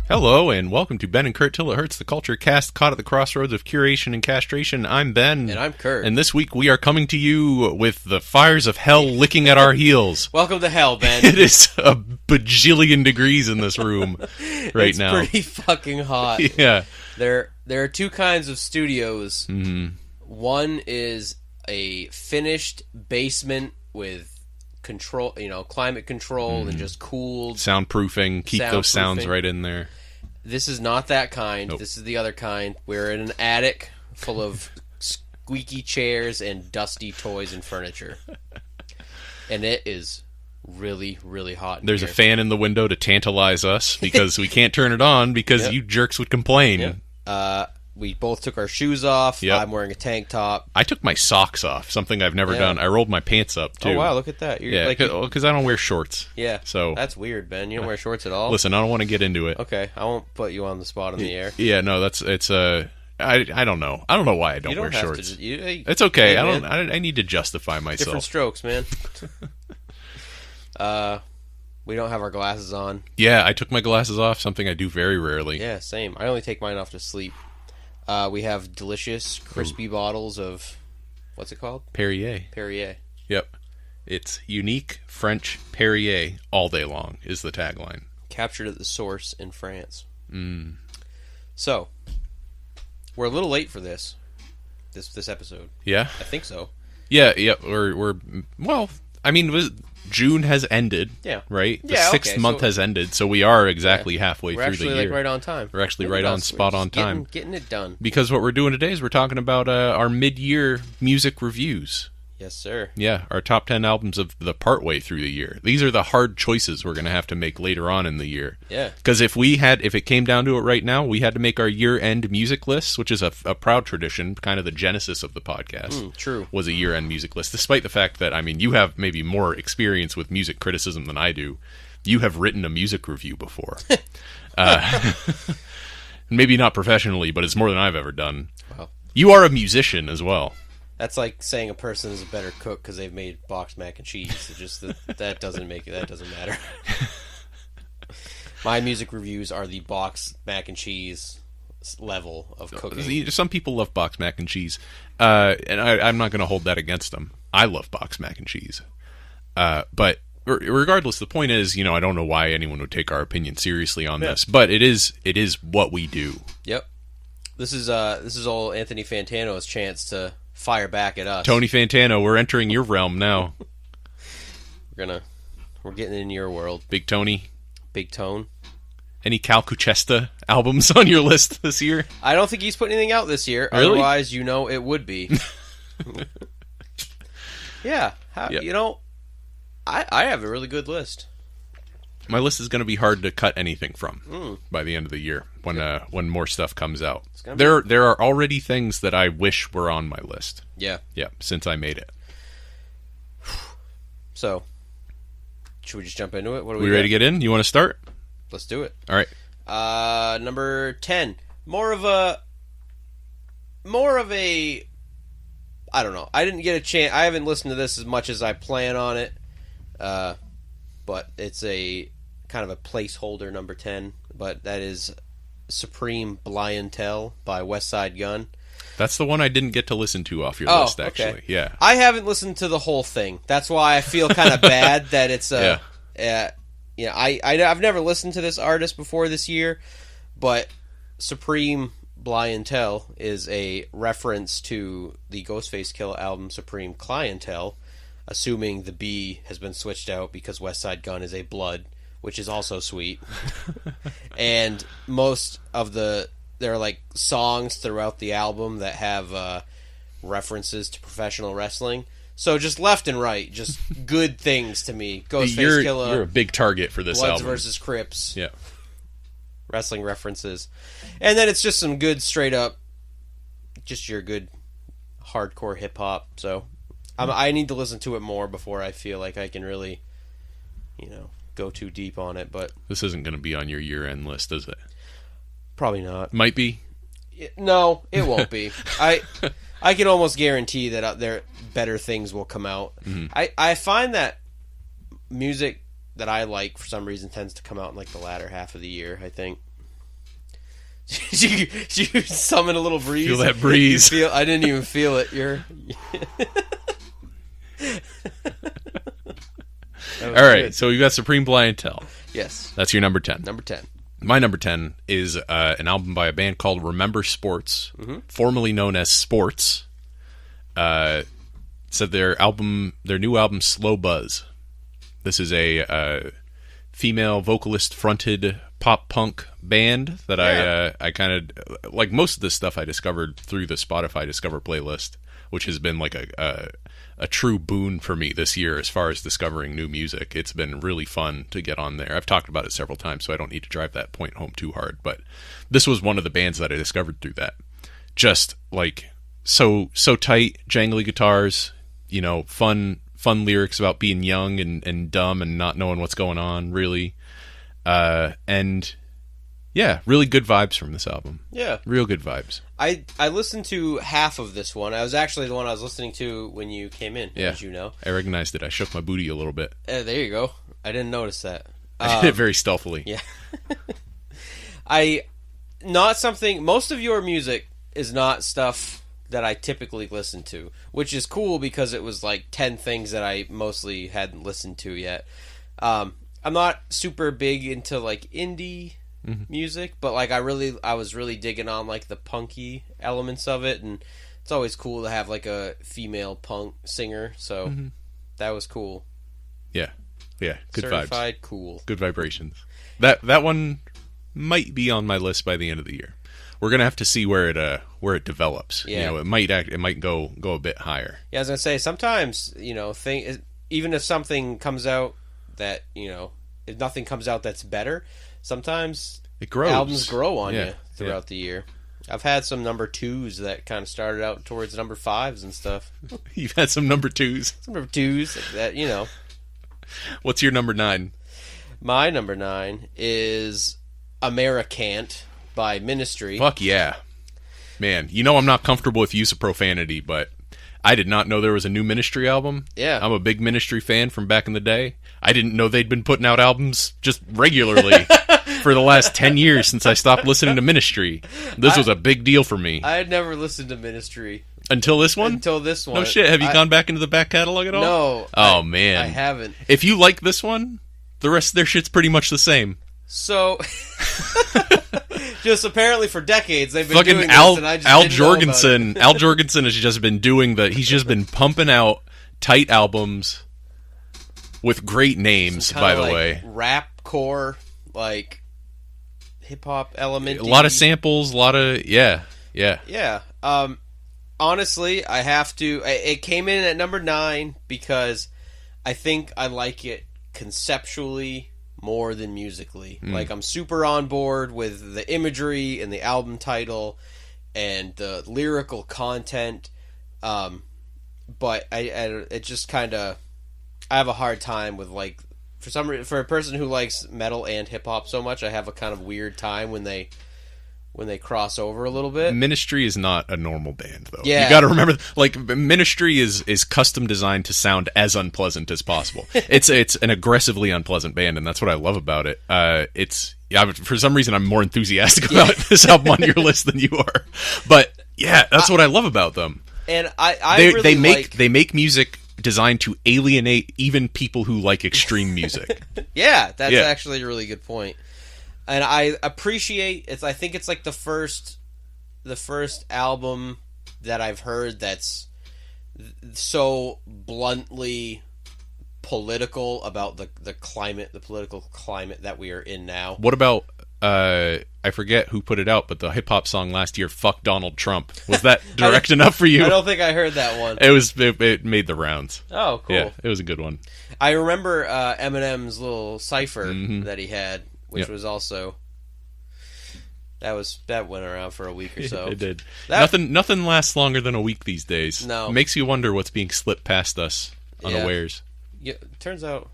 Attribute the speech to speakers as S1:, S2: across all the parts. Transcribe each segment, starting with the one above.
S1: Hello, and welcome to Ben and Curt Till It Hurts, the culture cast caught at the crossroads of curation and castration. I'm Ben.
S2: And I'm Curt.
S1: And this week we are coming to you with the fires of hell licking at our heels.
S2: Welcome to hell, Ben.
S1: It is a bajillion degrees in this room right now.
S2: It's pretty fucking hot.
S1: Yeah.
S2: There are two kinds of studios.
S1: Mm-hmm.
S2: One is a finished basement with control, climate control and just cooled.
S1: Soundproofing. Keep those sounds right in there.
S2: This is not that kind.
S1: Nope.
S2: This is the other kind. We're in an attic full of squeaky chairs and dusty toys and furniture. And it is really, really hot in
S1: There's
S2: here.
S1: a fan in the window to tantalize us because we can't turn it on because
S2: Yep.
S1: you jerks would complain.
S2: Yep. We both took our shoes off.
S1: Yep.
S2: I'm wearing a tank top.
S1: I took my socks off, something I've never done. I rolled my pants up, too.
S2: Oh, wow, look at that. You're
S1: because I don't wear shorts.
S2: Yeah,
S1: So
S2: that's weird, Ben. You don't wear shorts at all?
S1: Listen, I don't want to get into it.
S2: Okay, I won't put you on the spot in the air.
S1: Yeah, no, I don't know. I don't know why I don't wear shorts. It's okay.
S2: Hey,
S1: I need to justify myself.
S2: Different strokes, man. We don't have our glasses on.
S1: Yeah, I took my glasses off, something I do very rarely.
S2: Yeah, same. I only take mine off to sleep. We have delicious, crispy bottles of, what's it called?
S1: Perrier.
S2: Perrier.
S1: Yep. It's unique French Perrier all day long is the tagline.
S2: Captured at the source in France.
S1: Mm.
S2: So, we're a little late for this episode.
S1: Yeah?
S2: I think so.
S1: Yeah, we're well, I mean, June has ended.
S2: Yeah.
S1: Right? The
S2: Yeah,
S1: sixth
S2: okay,
S1: month has ended, so we are exactly halfway
S2: We're
S1: through
S2: actually
S1: the year.
S2: right on time.
S1: We're actually
S2: Look
S1: right
S2: at
S1: on
S2: us.
S1: spot
S2: We're
S1: on
S2: just
S1: time.
S2: Getting it done.
S1: Because what we're doing today is we're talking about our mid-year music reviews.
S2: Yes, sir.
S1: Yeah, our top 10 albums of the partway through the year. These are the hard choices we're going to have to make later on in the year.
S2: Yeah.
S1: Because if it came down to it right now, we had to make our year-end music lists, which is a proud tradition, kind of the genesis of the podcast.
S2: True.
S1: Was a year-end music list, despite the fact that, I mean, you have maybe more experience with music criticism than I do. You have written a music review before. Maybe not professionally, but it's more than I've ever done.
S2: Wow.
S1: You are a musician as well.
S2: That's like saying a person is a better cook because they've made boxed mac and cheese. It just that doesn't matter. My music reviews are the boxed mac and cheese level of cooking.
S1: Some people love boxed mac and cheese, and I'm not going to hold that against them. I love boxed mac and cheese, but regardless, the point is, I don't know why anyone would take our opinion seriously on this, but it is what we do.
S2: Yep. This is old Anthony Fantano's chance to fire back at us.
S1: Tony Fantano, we're entering your realm now.
S2: We're getting in your world.
S1: Big Tony.
S2: Big Tone.
S1: Any Cal Cuchesta albums on your list this year?
S2: I don't think he's putting anything out this year.
S1: Really?
S2: Otherwise, it would be. Yeah.
S1: Yep.
S2: I have a really good list.
S1: My list is going to be hard to cut anything from by the end of the year when more stuff comes out. There are already things that I wish were on my list.
S2: Yeah.
S1: Yeah, since I made it.
S2: So, should we just jump into it? What do
S1: we ready to get in? You want to start?
S2: Let's do it.
S1: All right.
S2: Number 10. More of a I don't know. I didn't get a chance. I haven't listened to this as much as I plan on it. But it's a kind of a placeholder number 10, but that is Supreme Blientel by West Side Gun.
S1: That's the one I didn't get to listen to off your list, actually.
S2: Okay.
S1: Yeah.
S2: I haven't listened to the whole thing. That's why I feel kind of bad that it's I've never listened to this artist before this year, but Supreme Blientel is a reference to the Ghostface Killah album Supreme Clientele, assuming the B has been switched out because West Side Gun is a blood, which is also sweet. And most of there are like songs throughout the album that have references to professional wrestling. So just left and right, just good things to me. Ghostface Killah.
S1: You're a big target for this
S2: Bloods
S1: album.
S2: versus Crips.
S1: Yeah.
S2: Wrestling references. And then it's just some good straight up, just your good hardcore hip hop. So I need to listen to it more before I feel like I can really, go too deep on it. But
S1: this isn't going to be on your year-end list, is it?
S2: Probably not.
S1: Might be.
S2: No, it won't be. I can almost guarantee that there better things will come out.
S1: Mm-hmm.
S2: I find that music that I like for some reason tends to come out in like the latter half of the year, I think. you summon a little breeze.
S1: Feel that breeze.
S2: I didn't even feel it.
S1: All right, good. So we've got Supreme Blind Tell.
S2: Yes.
S1: That's your number 10.
S2: Number 10.
S1: My number 10 is an album by a band called Remember Sports, formerly known as Sports. Said their new album, Slow Buzz. This is a female vocalist-fronted pop-punk band that I kind of... Like, most of this stuff I discovered through the Spotify Discover playlist, which has been like a true boon for me this year as far as discovering new music. It's been really fun to get on there. I've talked about it several times, so I don't need to drive that point home too hard. But this was one of the bands that I discovered through that. Just, like, so tight, jangly guitars, fun lyrics about being young and dumb and not knowing what's going on, really. And... yeah, really good vibes from this album.
S2: Yeah.
S1: Real good vibes.
S2: I listened to half of this one. I was actually the one I was listening to when you came in, as you know.
S1: I recognized it. I shook my booty a little bit.
S2: There you go. I didn't notice that.
S1: I did it very stealthily.
S2: Yeah. Most of your music is not stuff that I typically listen to, which is cool because it was like 10 things that I mostly hadn't listened to yet. I'm not super big into like indie music, but like I was really digging on like the punky elements of it, and it's always cool to have like a female punk singer, so that was cool.
S1: Yeah, good
S2: Certified
S1: vibes.
S2: Cool.
S1: Good vibrations. That one might be on my list by the end of the year. We're gonna have to see where it develops.
S2: Yeah.
S1: It might go a bit higher.
S2: Yeah, I was gonna say sometimes even if something comes out that if nothing comes out that's better. Sometimes
S1: it grows.
S2: Albums grow on you throughout the year. I've had some number 2s that kind of started out towards number 5s and stuff.
S1: You've had some number 2s?
S2: Some number 2s that,
S1: What's your number 9?
S2: My number 9 is Americant by Ministry.
S1: Fuck yeah. Man, I'm not comfortable with use of profanity, but I did not know there was a new Ministry album.
S2: Yeah.
S1: I'm a big Ministry fan from back in the day. I didn't know they'd been putting out albums just regularly for the last 10 years since I stopped listening to Ministry. This was a big deal for me.
S2: I had never listened to Ministry.
S1: Until this one?
S2: Until this one.
S1: No shit. Have you gone back into the back catalog at all?
S2: No.
S1: Oh, man.
S2: I haven't.
S1: If you like this one, the rest of their shit's pretty much the same.
S2: So... just apparently for decades they've been
S1: fucking
S2: doing this, and I just didn't know about it.
S1: Al Jorgensen has just been he's just been pumping out tight albums with great names, by the way.
S2: Rap core, like hip hop element.
S1: A lot of samples, a lot of yeah.
S2: Honestly, I have to. It came in at number 9 because I think I like it conceptually more than musically. Like, I'm super on board with the imagery and the album title and the lyrical content, but it just kind of... I have a hard time with, like... For a person who likes metal and hip-hop so much, I have a kind of weird time when they cross over a little bit.
S1: Ministry is not a normal band, though.
S2: Yeah.
S1: You gotta remember, like, Ministry is custom designed to sound as unpleasant as possible. It's an aggressively unpleasant band, and that's what I love about it. For some reason, I'm more enthusiastic about this album on your list than you are. But, yeah, that's what I love about them.
S2: And
S1: they make music designed to alienate even people who like extreme music.
S2: Yeah, that's actually a really good point. And I appreciate it. I think it's like the first album that I've heard that's so bluntly political about the climate, the political climate that we are in now.
S1: What about I forget who put it out, but the hip hop song last year, "Fuck Donald Trump." Was that direct enough for you?
S2: I don't think I heard that one.
S1: It made the rounds.
S2: Oh, cool.
S1: Yeah, it was a good one.
S2: I remember Eminem's little cipher that he had, which was also that went around for a week or so.
S1: It did. Nothing lasts longer than a week these days.
S2: No,
S1: it makes you wonder what's being slipped past us unawares.
S2: Yeah, turns out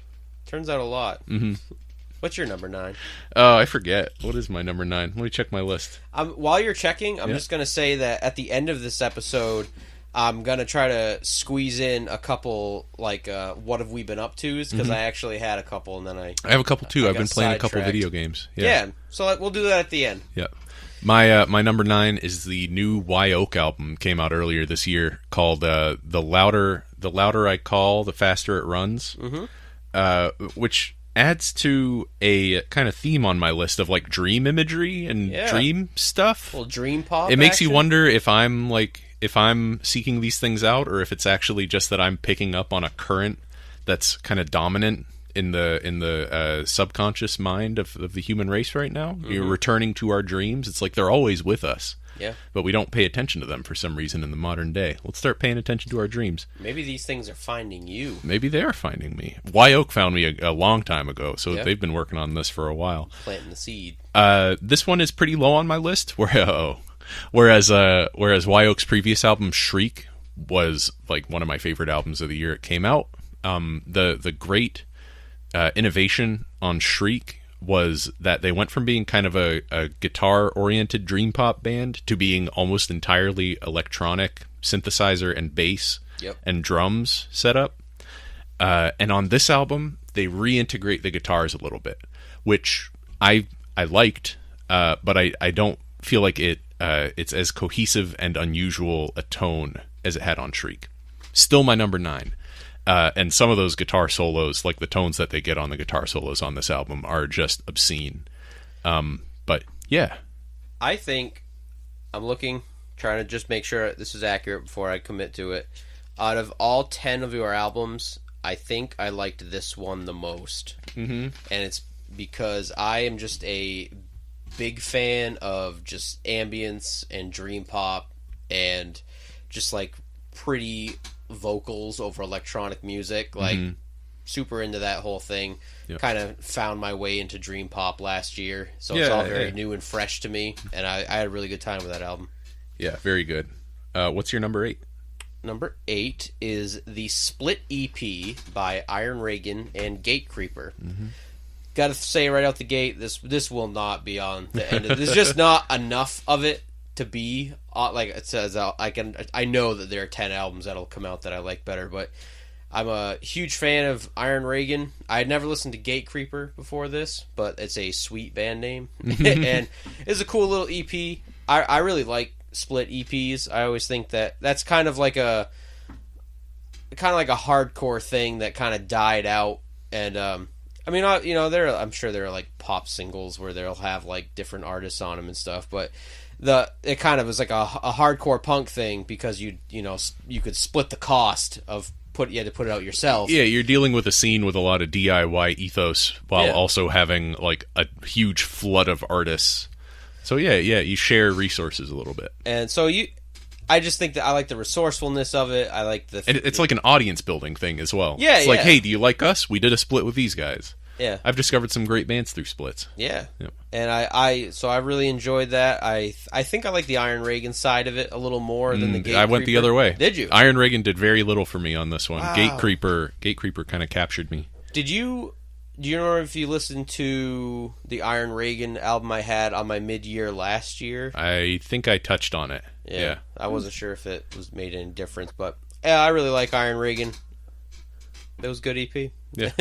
S2: a lot.
S1: Mm-hmm.
S2: What's your number 9?
S1: Oh, I forget. What is my number 9? Let me check my list.
S2: While you're checking, I'm just going to say that at the end of this episode, I'm going to try to squeeze in a couple, like, what have we been up to? Because I actually had a couple, and then I
S1: have a couple, too. I've been playing a couple video games.
S2: Yeah, so we'll do that at the end.
S1: Yeah. My number 9 is the new Y Oak album. Came out earlier this year, called "The Louder I Call, the Faster It Runs," which adds to a kind of theme on my list of like dream imagery and dream stuff.
S2: Well, dream pop.
S1: It makes you wonder if I'm seeking these things out, or if it's actually just that I'm picking up on a current that's kind of dominant in the subconscious mind of the human race right now. You're returning to our dreams. It's like they're always with us.
S2: Yeah.
S1: But we don't pay attention to them for some reason in the modern day. Let's start paying attention to our dreams.
S2: Maybe these things are finding you.
S1: Maybe they are finding me. Y Oak found me a long time ago, so they've been working on this for a while.
S2: Planting the seed.
S1: This one is pretty low on my list. Whereas Y Oak's previous album, Shriek, was like one of my favorite albums of the year it came out. The great innovation on Shriek was that they went from being kind of a guitar-oriented dream pop band to being almost entirely electronic synthesizer and bass and drums setup. And on this album, they reintegrate the guitars a little bit, which I liked, but I don't feel like it's as cohesive and unusual a tone as it had on Shriek. Still my number 9. And some of those guitar solos, like the tones that they get on the guitar solos on this album, are just obscene. But yeah,
S2: I think I'm trying to just make sure this is accurate before I commit to it. Out of all 10 of your albums, I think I liked this one the most. And it's because I am just a big fan of just ambience and dream pop and just like pretty vocals over electronic music, like super into that whole thing. Kind of found my way into dream pop last year, so it's all very new and fresh to me, and I had a really good time with that album. Yeah,
S1: very good. What's your number 8?
S2: Number 8 is the Split EP by Iron Reagan and Gate Creeper. Gotta say right out the gate, this will not be on the end of, there's just not enough of it to be like it says. I know that there are 10 albums that'll come out that I like better, but I'm a huge fan of Iron Reagan. I had never listened to Gate Creeper before this, but it's a sweet band name and it's a cool little EP. I really like split EPs. I always think that's kind of like a hardcore thing that kind of died out, and I mean, I'm sure there are like pop singles where they'll have like different artists on them and stuff, but it kind of was like a hardcore punk thing because you could split the cost of you had to put it out yourself.
S1: Yeah, you're dealing with a scene with a lot of DIY ethos while also having like a huge flood of artists. So yeah, you share resources a little bit.
S2: And so I just think that I like the resourcefulness of it. I like
S1: it's like an audience building thing as well.
S2: Yeah,
S1: it's like, hey, do you like us? We did a split with these guys.
S2: Yeah,
S1: I've discovered some great bands through splits.
S2: Yeah, and I really enjoyed that. I think I like the Iron Reagan side of it a little more than the Gate Creeper.
S1: I went the other way.
S2: Did you?
S1: Iron Reagan did very little for me on this one. Wow. Gate Creeper kind of captured me.
S2: Do you know if you listened to the Iron Reagan album I had on my mid-year last year?
S1: I think I touched on it. Yeah.
S2: I wasn't sure if it was made any difference, but I really like Iron Reagan. It was a good EP.
S1: Yeah.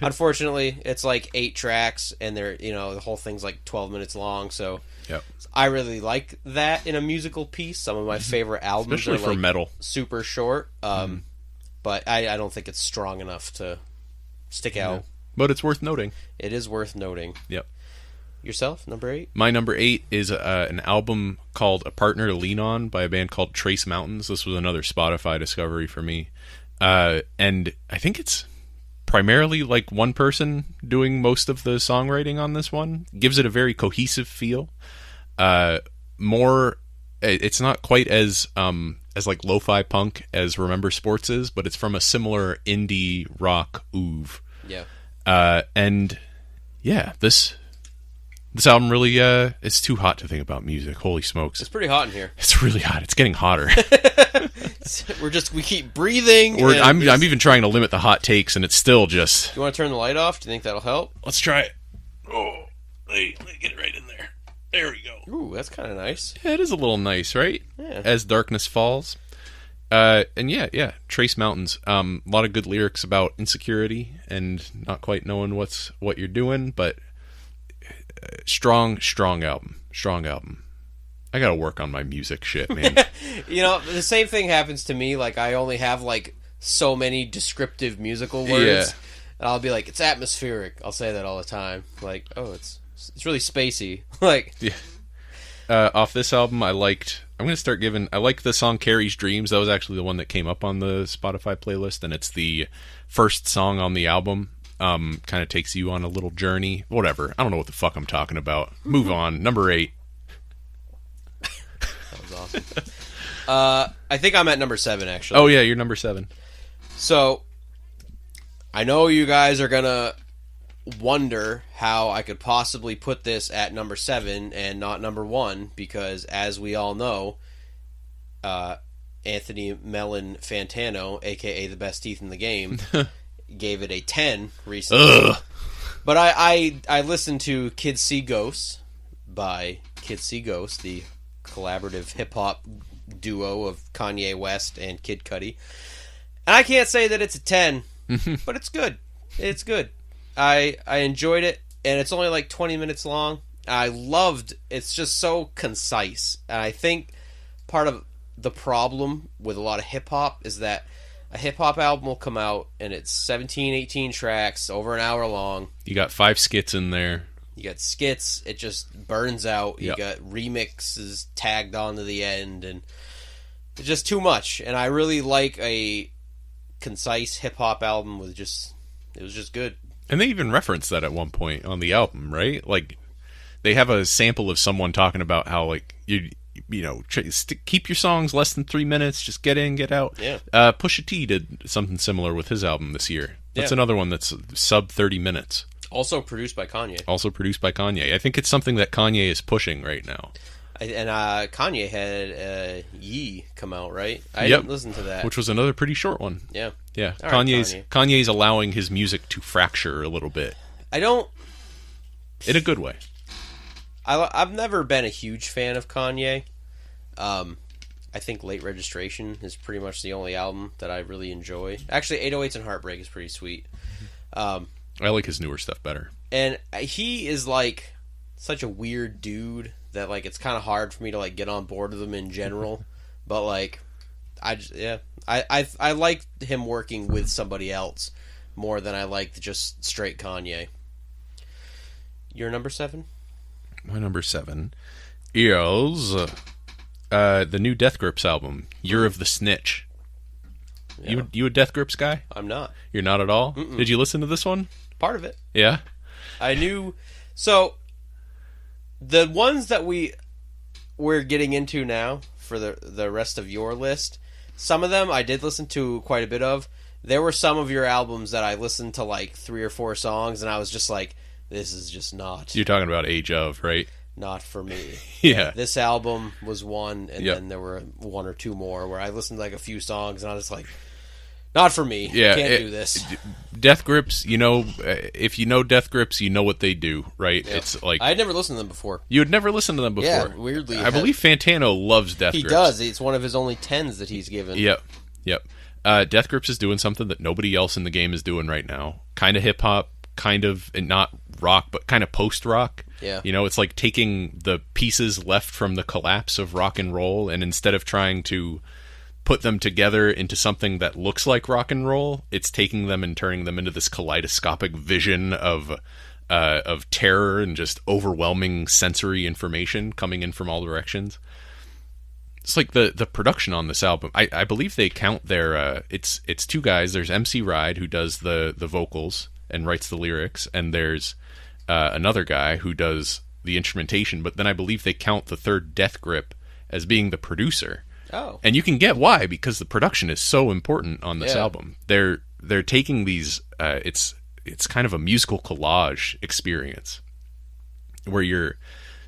S2: Unfortunately, it's like 8 tracks, and they're the whole thing's like 12 minutes long. So I really like that in a musical piece. Some of my favorite albums,
S1: especially
S2: are
S1: for metal,
S2: super short. But I don't think it's strong enough to stick out.
S1: But it's worth noting.
S2: It is worth noting.
S1: Yep.
S2: Yourself, number 8?
S1: My number 8 is an album called A Partner to Lean On by a band called Trace Mountains. This was another Spotify discovery for me. And I think it's primarily like one person doing most of the songwriting on this one. Gives it a very cohesive feel. It's not quite as like lo-fi punk as Remember Sports is, but it's from a similar indie rock oeuvre.
S2: Yeah.
S1: And yeah, this album really it's too hot to think about music. Holy smokes.
S2: It's pretty hot in here.
S1: It's really hot. It's getting hotter.
S2: We keep breathing.
S1: I'm even trying to limit the hot takes, and it's still just...
S2: You want to turn the light off? Do you think that'll help?
S1: Let's try it. Oh, let me get it right in there. There we go.
S2: Ooh, that's kind of nice.
S1: Yeah, it is a little nice, right?
S2: Yeah.
S1: As darkness falls. And yeah, Trace Mountains. A lot of good lyrics about insecurity and not quite knowing what you're doing, but strong album. Strong album. I gotta work on my music shit, man.
S2: You know, the same thing happens to me. Like, I only have, like, so many descriptive musical words.
S1: Yeah.
S2: And I'll be like, it's atmospheric. I'll say that all the time. Like, oh, it's really spacey. Like,
S1: Yeah. Off this album, I like the song Carrie's Dreams. That was actually the one that came up on the Spotify playlist, and it's the first song on the album. Kind of takes you on a little journey. Whatever. I don't know what the fuck I'm talking about. Move on. Number 8.
S2: that was awesome. I think I'm at number 7, actually.
S1: Oh, yeah, you're number 7.
S2: So, I know you guys are going to wonder how I could possibly put this at number 7 and not number 1, because as we all know, Anthony Mellon Fantano, aka the best teeth in the game, gave it a 10 recently.
S1: Ugh.
S2: But I listened to Kids See Ghosts by Kids See Ghosts, the collaborative hip-hop duo of Kanye West and Kid Cudi. And I can't say that it's a 10, but it's good. It's good. I enjoyed it, and it's only like 20 minutes long. It's just so concise. And I think part of the problem with a lot of hip-hop is that a hip-hop album will come out, and it's 17, 18 tracks, over an hour long.
S1: You got 5 skits in there.
S2: You got skits, it just burns out. You
S1: Yep.
S2: got remixes tagged onto the end, and it's just too much. And I really like a concise hip-hop album it was just good.
S1: And they even reference that at one point on the album, right? Like, they have a sample of someone talking about how, like, you know, keep your songs less than 3 minutes, just get in, get out.
S2: Yeah.
S1: Pusha T did something similar with his album this year. That's another one that's sub 30 minutes.
S2: Also produced by Kanye.
S1: I think it's something that Kanye is pushing right now.
S2: And Kanye had Yee come out, right? I
S1: Yep.
S2: didn't listen to that.
S1: Which was another pretty short one.
S2: Yeah.
S1: Yeah.
S2: All right,
S1: Kanye's allowing his music to fracture a little bit.
S2: In
S1: a good way.
S2: I've never been a huge fan of Kanye. I think Late Registration is pretty much the only album that I really enjoy. Actually, 808s and Heartbreak is pretty sweet.
S1: I like his newer stuff better.
S2: And he is like such a weird dude that like it's kind of hard for me to like get on board with him in general. But like, I like him working with somebody else more than I like just straight Kanye. Your number 7?
S1: My number 7 is the new Death Grips album, Year of the Snitch.
S2: Yeah.
S1: You a Death Grips guy?
S2: I'm not.
S1: You're not at all?
S2: Mm-mm.
S1: Did you listen to this one?
S2: Part of it.
S1: Yeah?
S2: I knew. So, the ones that we're getting into now for the rest of your list, some of them I did listen to quite a bit of. There were some of your albums that I listened to like 3 or 4 songs, and I was just like, this is just not.
S1: You're talking about Age of, right?
S2: Not for me.
S1: Yeah.
S2: This album was one, and
S1: Yep.
S2: then there were 1 or 2 more where I listened to like a few songs, and I was like, not for me.
S1: Yeah,
S2: Can't do this.
S1: Death Grips, you know, if you know Death Grips, you know what they do, right?
S2: Yep.
S1: It's like
S2: I had never listened to them before.
S1: you had never listened to them before.
S2: Yeah, weirdly.
S1: I believe Fantano loves Death
S2: He
S1: Grips.
S2: does. It's one of his only 10s that he's given.
S1: Yep. Death Grips is doing something that nobody else in the game is doing right now. Kind of hip hop, kind of, and not rock, but kind of post rock.
S2: Yeah.
S1: You know, it's like taking the pieces left from the collapse of rock and roll, and instead of trying to put them together into something that looks like rock and roll, it's taking them and turning them into this kaleidoscopic vision of terror and just overwhelming sensory information coming in from all directions. It's like the production on this album. I believe they count their it's 2 guys. There's MC Ride, who does the vocals and writes the lyrics, and there's another guy who does the instrumentation, but then I believe they count the third, Death Grip, as being the producer.
S2: Oh.
S1: And you can get why, because the production is so important on this album. They're taking these it's kind of a musical collage experience where you're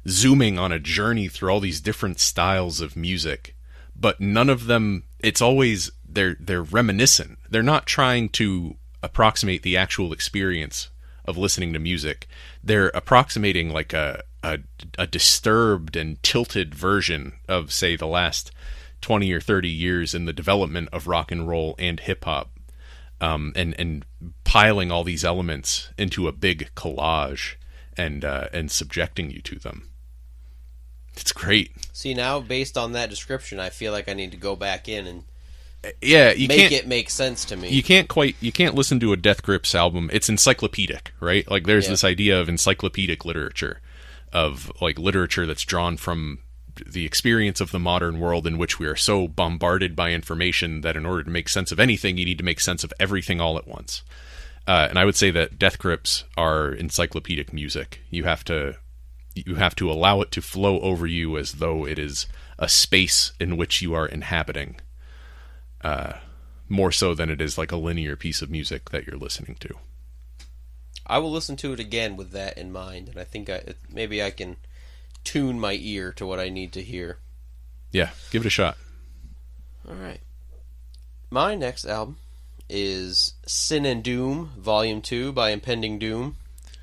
S1: zooming on a journey through all these different styles of music, but none of them, it's always they're reminiscent. They're not trying to approximate the actual experience of listening to music. They're approximating like a disturbed and tilted version of, say, the last 20 or 30 years in the development of rock and roll and hip hop, and piling all these elements into a big collage and subjecting you to them. It's great.
S2: See, now based on that description, I feel like I need to go back in and
S1: make
S2: it make sense to me.
S1: You can't listen to a Death Grips album. It's encyclopedic, right? Like there's this idea of encyclopedic literature, of like literature that's drawn from the experience of the modern world, in which we are so bombarded by information that in order to make sense of anything, you need to make sense of everything all at once. And I would say that Death Grips are encyclopedic music. You have to allow it to flow over you as though it is a space in which you are inhabiting, more so than it is like a linear piece of music that you're listening to.
S2: I will listen to it again with that in mind, and I think maybe I can tune my ear to what I need to hear.
S1: Yeah, give it a shot.
S2: All right. My next album is Sin and Doom, Volume 2 by Impending Doom.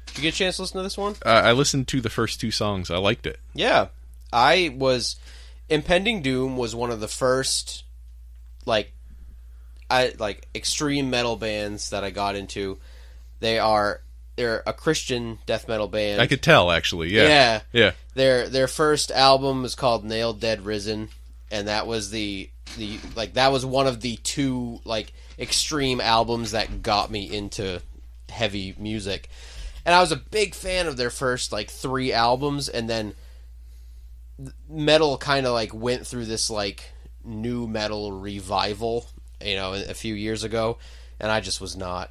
S2: Did you get a chance to listen to this one?
S1: I listened to the first 2 songs. I liked it.
S2: Yeah. Impending Doom was one of the first extreme metal bands that I got into. They're a Christian death metal band.
S1: I could tell, actually. Yeah.
S2: Their first album is called Nailed Dead Risen, and that was that was one of the 2 extreme albums that got me into heavy music. And I was a big fan of their first 3 albums, and then metal kind of went through this new metal revival, a few years ago, and I just was not.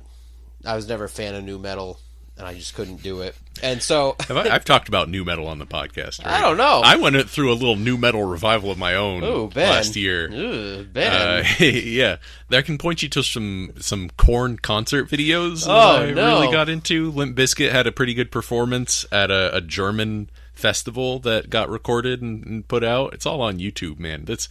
S2: I was never a fan of new metal, and I just couldn't do it. And so
S1: I've talked about new metal on the podcast, right?
S2: I don't know.
S1: I went through a little new metal revival of my own last year.
S2: Ooh, Ben.
S1: Yeah, I can point you to some Korn concert videos that I really got into. Limp Bizkit had a pretty good performance at a German festival that got recorded and put out. It's all on YouTube, man. It's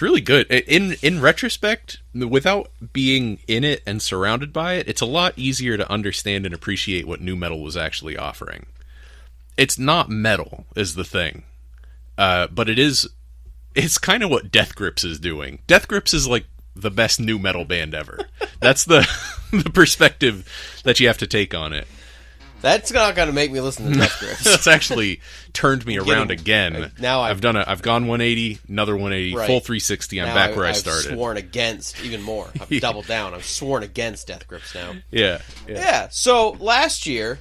S1: really good. In retrospect, without being in it and surrounded by it, it's a lot easier to understand and appreciate what new metal was actually offering. It's not metal is the thing, but it's kind of what Death Grips is doing. Death Grips is like the best new metal band ever. That's the perspective that you have to take on it.
S2: That's not going to make me listen to Death Grips.
S1: That's actually turned me around again.
S2: Now
S1: I've gone 180, another 180,
S2: right.
S1: Full 360. I'm
S2: now
S1: back where I started.
S2: I've sworn against even more. I've doubled down. I've sworn against Death Grips now.
S1: Yeah.
S2: So last year,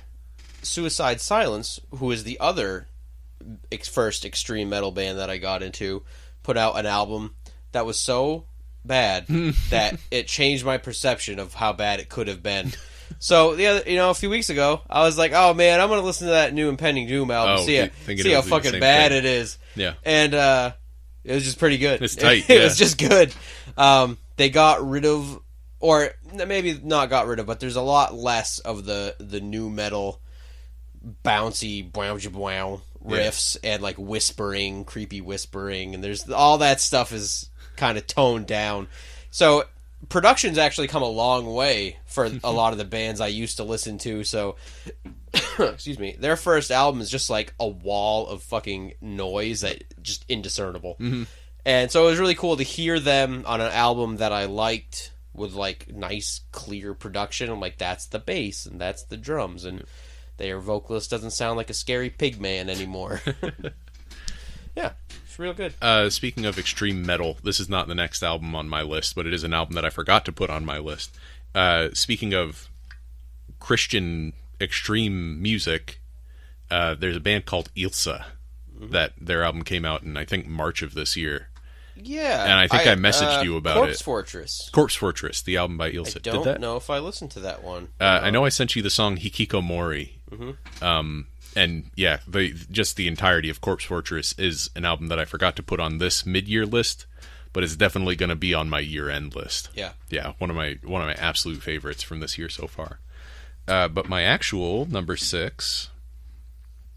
S2: Suicide Silence, who is the other first extreme metal band that I got into, put out an album that was so bad that it changed my perception of how bad it could have been. So a few weeks ago, I was like, "Oh man, I'm gonna listen to that new Impending Doom album. See how fucking bad it is."
S1: Yeah,
S2: and it was just pretty good.
S1: It's tight.
S2: It was just good. They got rid of, or maybe not got rid of, but there's a lot less of the new metal bouncy wow riffs and whispering, creepy whispering, and there's all that stuff is kind of toned down. So production's actually come a long way for a lot of the bands I used to listen to. So, excuse me, their first album is just like a wall of fucking noise that just indiscernible. Mm-hmm. And so it was really cool to hear them on an album that I liked with nice, clear production. I'm like, that's the bass and that's the drums, and their vocalist doesn't sound like a scary pig man anymore. Yeah. It's real good.
S1: Speaking of extreme metal, this is not the next album on my list, but it is an album that I forgot to put on my list. Speaking of Christian extreme music, there's a band called Ilsa that their album came out in, I think, March of this year.
S2: Yeah.
S1: And I think I messaged you about
S2: Corpse Fortress.
S1: Corpse Fortress, the album by Ilsa.
S2: I don't know if I listened to that one.
S1: I know I sent you the song Hikikomori. Mm-hmm. And yeah, the entirety of Corpse Fortress is an album that I forgot to put on this mid-year list, but it's definitely going to be on my year-end list. Yeah, one of my absolute favorites from this year so far. But my actual number 6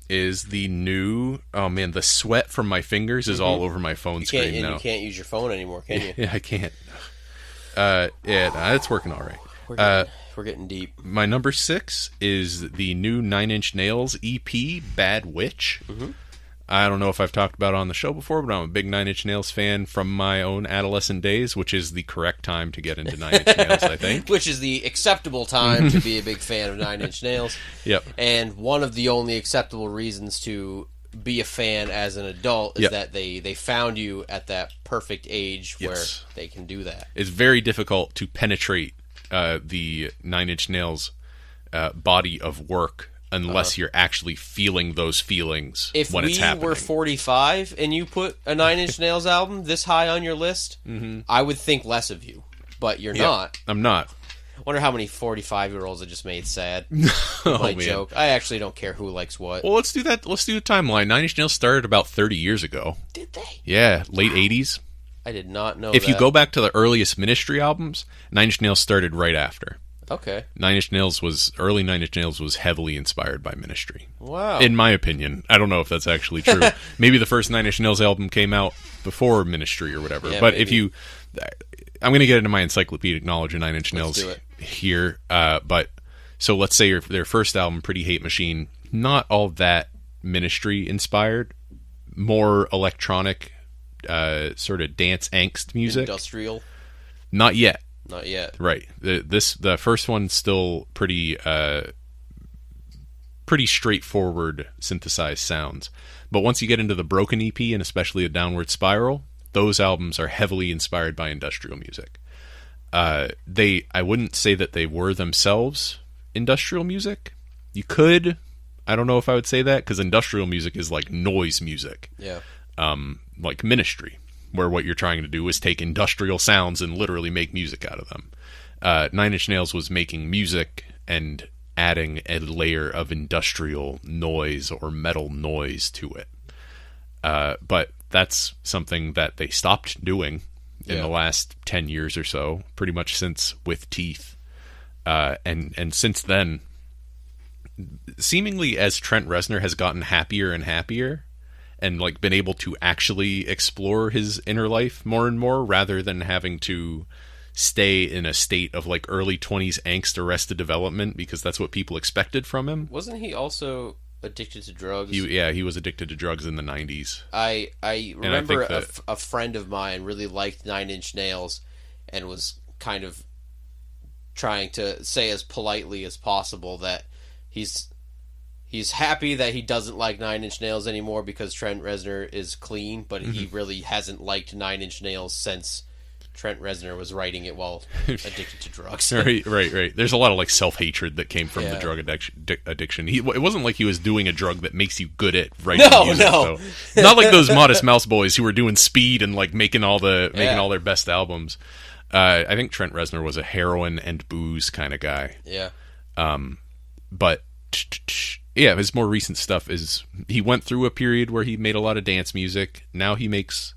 S1: is the new. Oh man, the sweat from my fingers is all over my phone screen now.
S2: You can't use your phone anymore, can you?
S1: Yeah, I can't. It's working all right.
S2: We're getting deep.
S1: My number 6 is the new 9 Inch Nails EP, Bad Witch. Mm-hmm. I don't know if I've talked about it on the show before, but I'm a big 9 Inch Nails fan from my own adolescent days, which is the correct time to get into 9 Inch Nails, I think.
S2: Which is the acceptable time to be a big fan of 9 Inch Nails.
S1: Yep.
S2: And one of the only acceptable reasons to be a fan as an adult is
S1: Yep.
S2: that they found you at that perfect age where
S1: Yes.
S2: they can do that.
S1: It's very difficult to penetrate the Nine Inch Nails body of work unless you're actually feeling those feelings
S2: If
S1: when it's
S2: we
S1: happening.
S2: were 45 and you put a Nine Inch Nails album this high on your list, I would think less of you. But you're not.
S1: I'm not.
S2: Wonder how many 45-year-olds I just made sad.
S1: Oh,
S2: My
S1: man.
S2: joke. I actually don't care who likes what.
S1: Well, let's do that. Let's do the timeline. Nine Inch Nails started about 30 years ago.
S2: Did they?
S1: Yeah, late 80s.
S2: I did not know
S1: If
S2: that.
S1: you go back to the earliest Ministry albums, Nine Inch Nails started right after.
S2: Okay.
S1: Early Nine Inch Nails was heavily inspired by Ministry.
S2: Wow.
S1: In my opinion. I don't know if that's actually true. Maybe the first Nine Inch Nails album came out before Ministry or whatever.
S2: Yeah,
S1: but
S2: maybe.
S1: if you... I'm going to get into my encyclopedic knowledge of Nine Inch Nails
S2: do it.
S1: here. But so let's say their first album, Pretty Hate Machine, not all that Ministry inspired. More electronic, sort of dance angst music.
S2: Industrial?
S1: Not yet.
S2: Not yet.
S1: Right. The first one's still pretty straightforward synthesized sounds. But once you get into the Broken EP and especially a Downward Spiral, those albums are heavily inspired by industrial music. I wouldn't say that they were themselves industrial music. You could. I don't know if I would say that because industrial music is like noise music.
S2: Yeah.
S1: Like Ministry, where what you're trying to do is take industrial sounds and literally make music out of them. Nine Inch Nails was making music and adding a layer of industrial noise or metal noise to it. But that's something that they stopped doing in the last 10 years or so, pretty much since With Teeth. And since then, seemingly as Trent Reznor has gotten happier and happier, and like been able to actually explore his inner life more and more rather than having to stay in a state of like early 20s angst arrested development because that's what people expected from him.
S2: Wasn't he also addicted to drugs?
S1: He was addicted to drugs in the 90s.
S2: I remember
S1: think
S2: a friend of mine really liked Nine Inch Nails and was kind of trying to say as politely as possible that he's happy that he doesn't like Nine Inch Nails anymore because Trent Reznor is clean, but he really hasn't liked Nine Inch Nails since Trent Reznor was writing it while addicted to drugs.
S1: Right. There's a lot of like self-hatred that came from the drug addiction. It wasn't like he was doing a drug that makes you good at writing music.
S2: No.
S1: Though. Not like those Modest Mouse boys who were doing speed and like making all their best albums. I think Trent Reznor was a heroin and booze kind of guy.
S2: Yeah.
S1: But yeah, his more recent stuff is he went through a period where he made a lot of dance music. Now he makes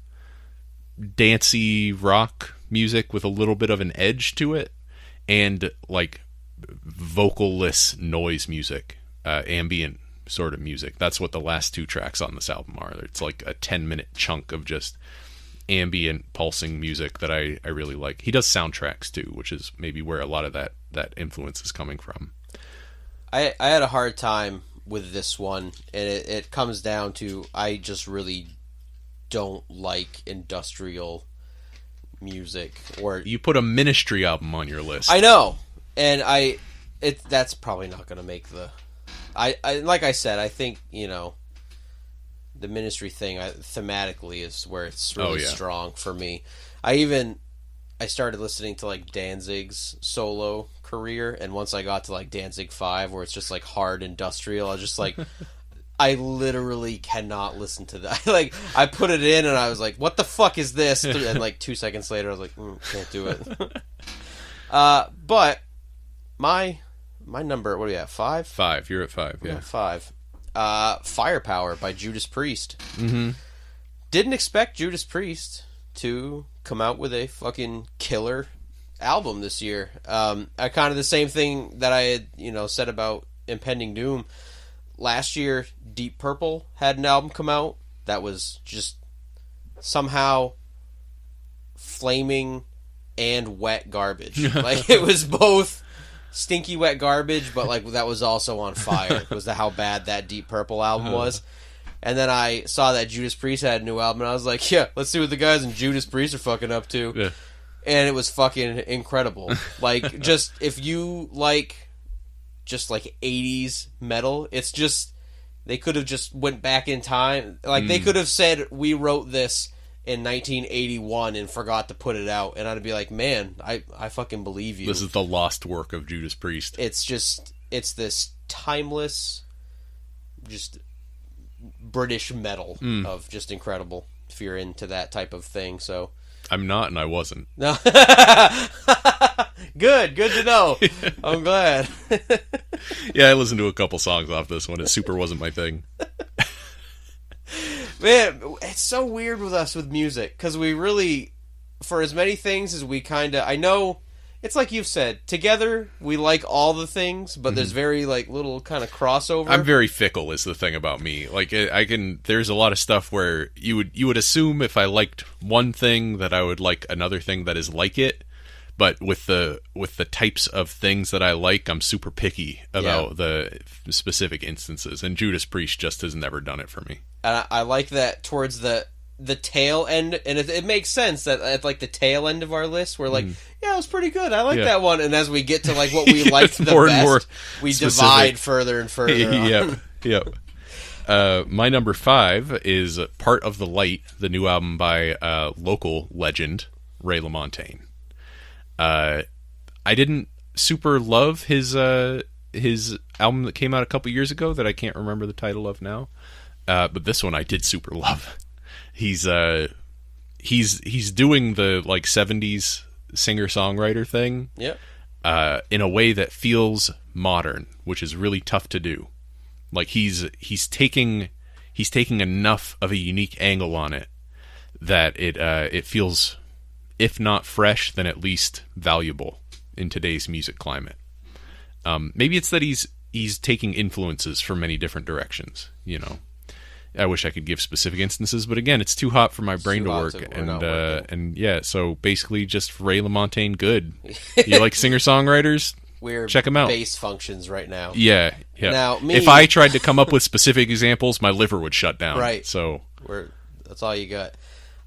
S1: dancey rock music with a little bit of an edge to it and like vocalless noise music, ambient sort of music. That's what the last two tracks on this album are. It's like a 10-minute chunk of just ambient pulsing music that I really like. He does soundtracks too, which is maybe where a lot of that influence is coming from.
S2: I had a hard time with this one, and it comes down to I just really don't like industrial music. Or
S1: You put a Ministry album on your list.
S2: I know, and that's probably not going to make the. I like I said, I think the Ministry thing thematically is where it's really strong for me. I started listening to like Danzig's solo career, and once I got to like Danzig 5 where it's just like hard industrial, I was just like I literally cannot listen to that. Like I put it in and I was like, what the fuck is this? And like 2 seconds later I was like, can't do it. But my number, what are you at, 5?
S1: 5. You're at 5. Yeah.
S2: 5. Firepower by Judas Priest.
S1: Mm-hmm.
S2: Didn't expect Judas Priest to come out with a fucking killer album this year. I kind of the same thing that I had, said about Impending Doom. Last year, Deep Purple had an album come out that was just somehow flaming and wet garbage. Like it was both stinky wet garbage, but like that was also on fire. Was how bad that Deep Purple album was. And then I saw that Judas Priest had a new album, and I was like, yeah, let's see what the guys in Judas Priest are fucking up to.
S1: Yeah.
S2: And it was fucking incredible. Like, just, if you like, just like 80s metal, it's just, they could have just went back in time. Like, they could have said, we wrote this in 1981 and forgot to put it out. And I'd be like, man, I fucking believe you.
S1: This is the lost work of Judas Priest.
S2: It's this timeless, just British metal of just incredible, if you're into that type of thing. So
S1: I'm not, and I wasn't.
S2: No. Good to know. I'm glad.
S1: Yeah, I listened to a couple songs off this one. It super wasn't my thing.
S2: Man, it's so weird with us with music, because we really, for as many things as we kind of, I know, it's like you've said, together we like all the things, but there's very like little kind of crossover.
S1: I'm very fickle is the thing about me. Like, there's a lot of stuff where you would assume if I liked one thing that I would like another thing that is like it. But with the types of things that I like, I'm super picky about the specific instances, and Judas Priest just has never done it for me.
S2: And I like that towards the tail end, and it makes sense that at like the tail end of our list, we're like, yeah, it was pretty good. I like that one. And as we get to like what we liked the
S1: more
S2: best,
S1: and more
S2: we
S1: specific.
S2: divide further and further.
S1: Yep. My number 5 is Part of the Light, the new album by local legend Ray LaMontagne. I didn't super love his album that came out a couple years ago that I can't remember the title of now. But this one I did super love. He's doing the like 70s singer-songwriter thing.
S2: Yep.
S1: In a way that feels modern, which is really tough to do. Like he's taking enough of a unique angle on it that it feels, if not fresh, then at least valuable in today's music climate. Maybe it's that he's taking influences from many different directions. You know, I wish I could give specific instances, but again, it's too hot for my brain to work. And yeah, so basically, just Ray LaMontagne, good. You like singer-songwriters? Check them out.
S2: Bass functions right now.
S1: Yeah.
S2: Now,
S1: if I tried to come up with specific examples, my liver would shut down.
S2: Right.
S1: So
S2: that's all you got.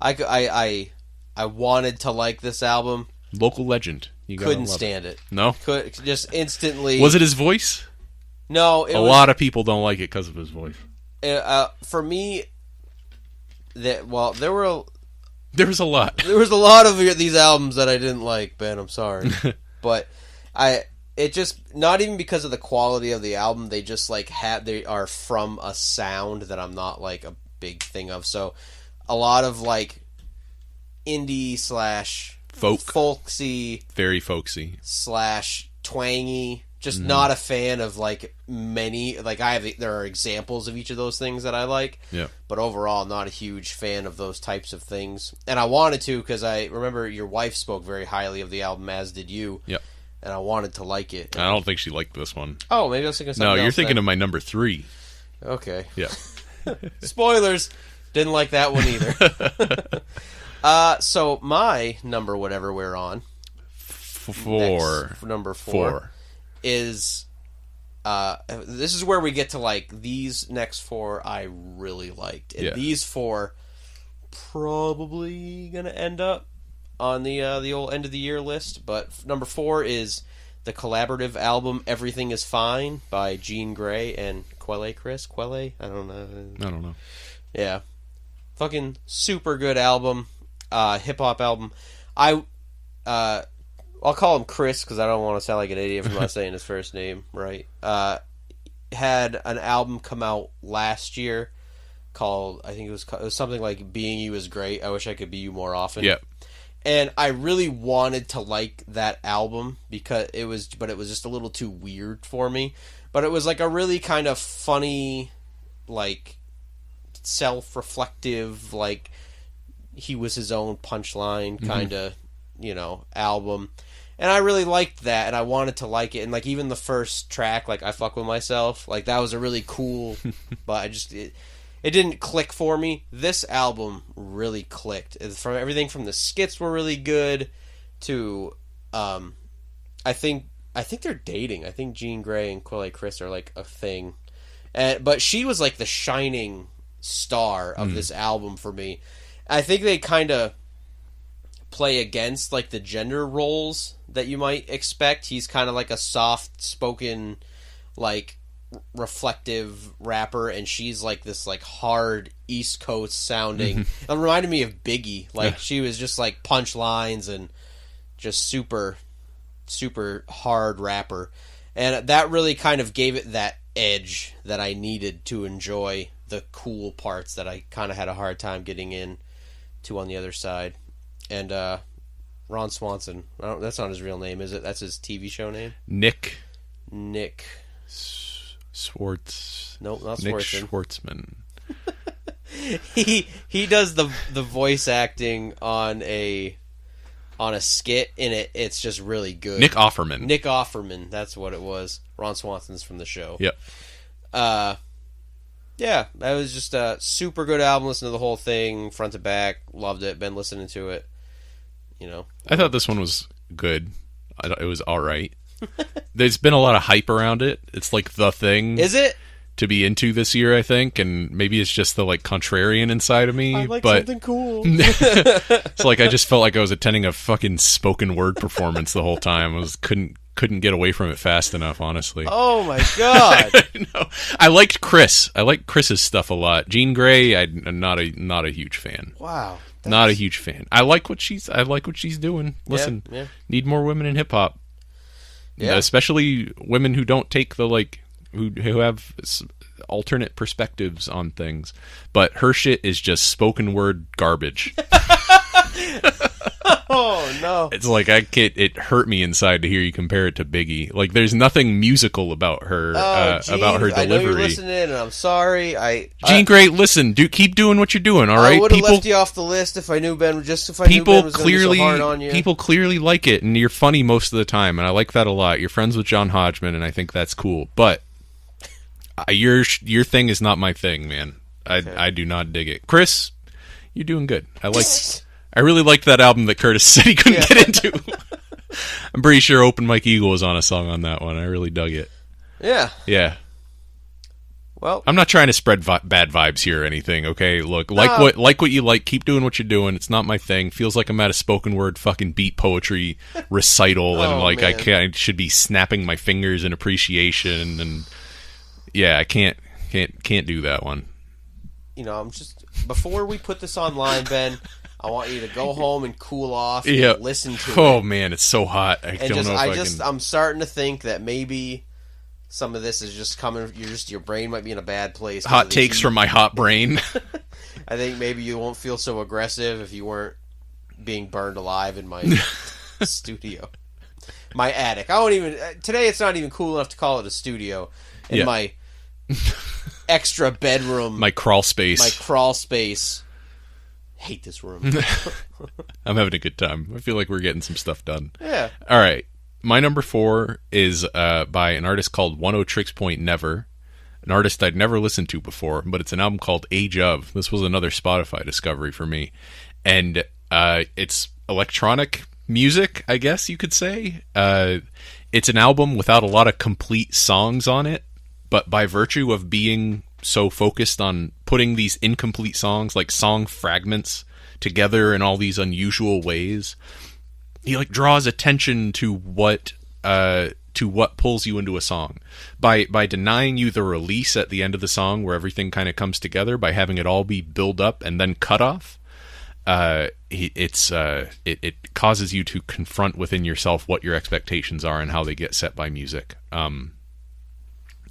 S2: I wanted to like this album.
S1: Local legend. You
S2: couldn't stand it.
S1: No?
S2: Just instantly.
S1: Was it his voice?
S2: No.
S1: A lot of people don't like it because of his voice.
S2: For me, there was a lot. There was a lot of these albums that I didn't like, Ben. I'm sorry. But it just, not even because of the quality of the album, they just like they are from a sound that I'm not like a big thing of. So a lot of like indie / folksy,
S1: very folksy
S2: / twangy. Just not a fan of like many. Like there are examples of each of those things that I like.
S1: Yeah. But
S2: overall, not a huge fan of those types of things. And I wanted to, because I remember your wife spoke very highly of the album, as did you.
S1: Yep.
S2: And I wanted to like it.
S1: I don't think she liked this one.
S2: Oh, maybe I was thinking of something else.
S1: No, you're thinking
S2: then.
S1: of my number 3.
S2: Okay.
S1: Yeah.
S2: Spoilers. Didn't like that one either. So my number, whatever we're on,
S1: 4.
S2: Number 4 is this is where we get to like these next 4 I really liked, and these 4 probably gonna end up on the old end of the year list. But number 4 is the collaborative album Everything Is Fine by Jean Grey and Chris Quelle. I don't know. Yeah, fucking super good album, hip hop album. I'll call him Chris because I don't want to sound like an idiot for not saying his first name right. Had an album come out last year called, I think it was something like Being You Is Great. I Wish I Could Be You More Often.
S1: Yeah. And
S2: I really wanted to like that album because it was just a little too weird for me. But it was like a really kind of funny, like self-reflective, like he was his own punchline kind of, album. And I really liked that, and I wanted to like it. And like even the first track, like I Fuck With Myself, like that was a really cool, but it didn't click for me. This album really clicked. From everything from the skits were really good to, I think they're dating. I think Jean Grey and Chris are like a thing, but she was like the shining star of this album for me. I think they kind of play against like the gender roles that you might expect. He's kind of like a soft-spoken, like reflective rapper, and she's like this like hard East Coast sounding. It reminded me of Biggie. Like she was just like punch lines and just super hard rapper, and that really kind of gave it that edge that I needed to enjoy the cool parts that I kind of had a hard time getting in to on the other side. And Ron Swanson, that's not his real name, is it? That's his TV show name?
S1: Nick
S2: Swartz. Nope, not
S1: Nick
S2: Swartzen.
S1: Schwartzman.
S2: he does the voice acting on a skit in it. It's just really good.
S1: Nick Offerman,
S2: that's what it was. Ron Swanson's from the show.
S1: Yep.
S2: Yeah, that was just a super good album. Listened to the whole thing front to back. Loved it. Been listening to it.
S1: I thought this one was good. I thought it was all right. There's been a lot of hype around it. It's like the thing.
S2: Is it?
S1: To be into this year, I think, and maybe it's just the like contrarian inside of me.
S2: I like
S1: but
S2: something cool.
S1: It's like I just felt like I was attending a fucking spoken word performance the whole time. I couldn't get away from it fast enough, honestly.
S2: Oh my god!
S1: No, I liked Chris. I like Chris's stuff a lot. Jean Grey, I'm not a huge fan.
S2: Wow,
S1: not a huge fan. I like what she's doing. Listen, need more women in hip hop. Yeah, especially women who don't take the like who have alternate perspectives on things. But her shit is just spoken word garbage.
S2: Oh no!
S1: It's like it hurt me inside to hear you compare it to Biggie. Like there's nothing musical about her about her delivery.
S2: I know you're listening, and I'm sorry.
S1: Jean Grey, listen, keep doing what you're doing. All right,
S2: I would have left you off the list if I knew Ben. Knew Ben was going to be so hard on you.
S1: People clearly like it, and you're funny most of the time, and I like that a lot. You're friends with John Hodgman, and I think that's cool. But your thing is not my thing, man. I do not dig it. Chris, you're doing good. I really liked that album that Curtis said he couldn't get into. I'm pretty sure Open Mike Eagle was on a song on that one. I really dug it.
S2: Yeah.
S1: Yeah.
S2: Well,
S1: I'm not trying to spread bad vibes here or anything, okay? Look, like what you like, keep doing what you're doing. It's not my thing. Feels like I'm at a spoken word fucking beat poetry recital and like man. I should be snapping my fingers in appreciation and yeah, I can't do that one.
S2: I'm just before we put this online, Ben, I want you to go home and cool off and listen to it.
S1: Oh man, it's so hot.
S2: I'm starting to think that maybe some of this is just coming. Your brain might be in a bad place.
S1: Hot takes from my hot brain.
S2: I think maybe you won't feel so aggressive if you weren't being burned alive in my studio, my attic. Today. It's not even cool enough to call it a studio. In my extra bedroom,
S1: my crawl space.
S2: Hate this room.
S1: I'm having a good time. I feel like we're getting some stuff done.
S2: Yeah.
S1: All right. My number 4 is by an artist called 10 Point Never, an artist I'd never listened to before, but it's an album called Age of. This was another Spotify discovery for me. And it's electronic music, I guess you could say. It's an album without a lot of complete songs on it, but by virtue of being so focused on putting these incomplete songs, like song fragments, together in all these unusual ways, he like draws attention to what pulls you into a song by denying you the release at the end of the song where everything kind of comes together, by having it all be build up and then cut off. It causes you to confront within yourself what your expectations are and how they get set by music.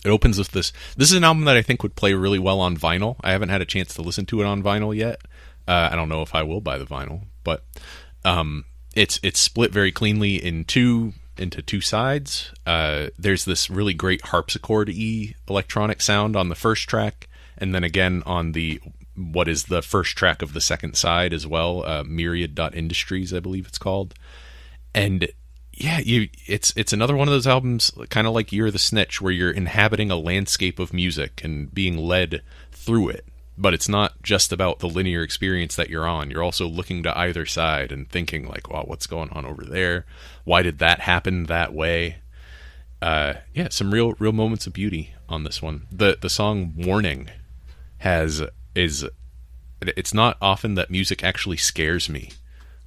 S1: It opens with this. This is an album that I think would play really well on vinyl. I haven't had a chance to listen to it on vinyl yet. I don't know if I will buy the vinyl, but it's split very cleanly into two sides. There's this really great harpsichord-y electronic sound on the first track, and then again on what is the first track of the second side as well, Myriad.Industries, I believe it's called. And yeah, it's another one of those albums, kind of like You're the Snitch, where you're inhabiting a landscape of music and being led through it. But it's not just about the linear experience that you're on. You're also looking to either side and thinking like, wow, what's going on over there? Why did that happen that way? Some real moments of beauty on this one. The song Warning it's not often that music actually scares me.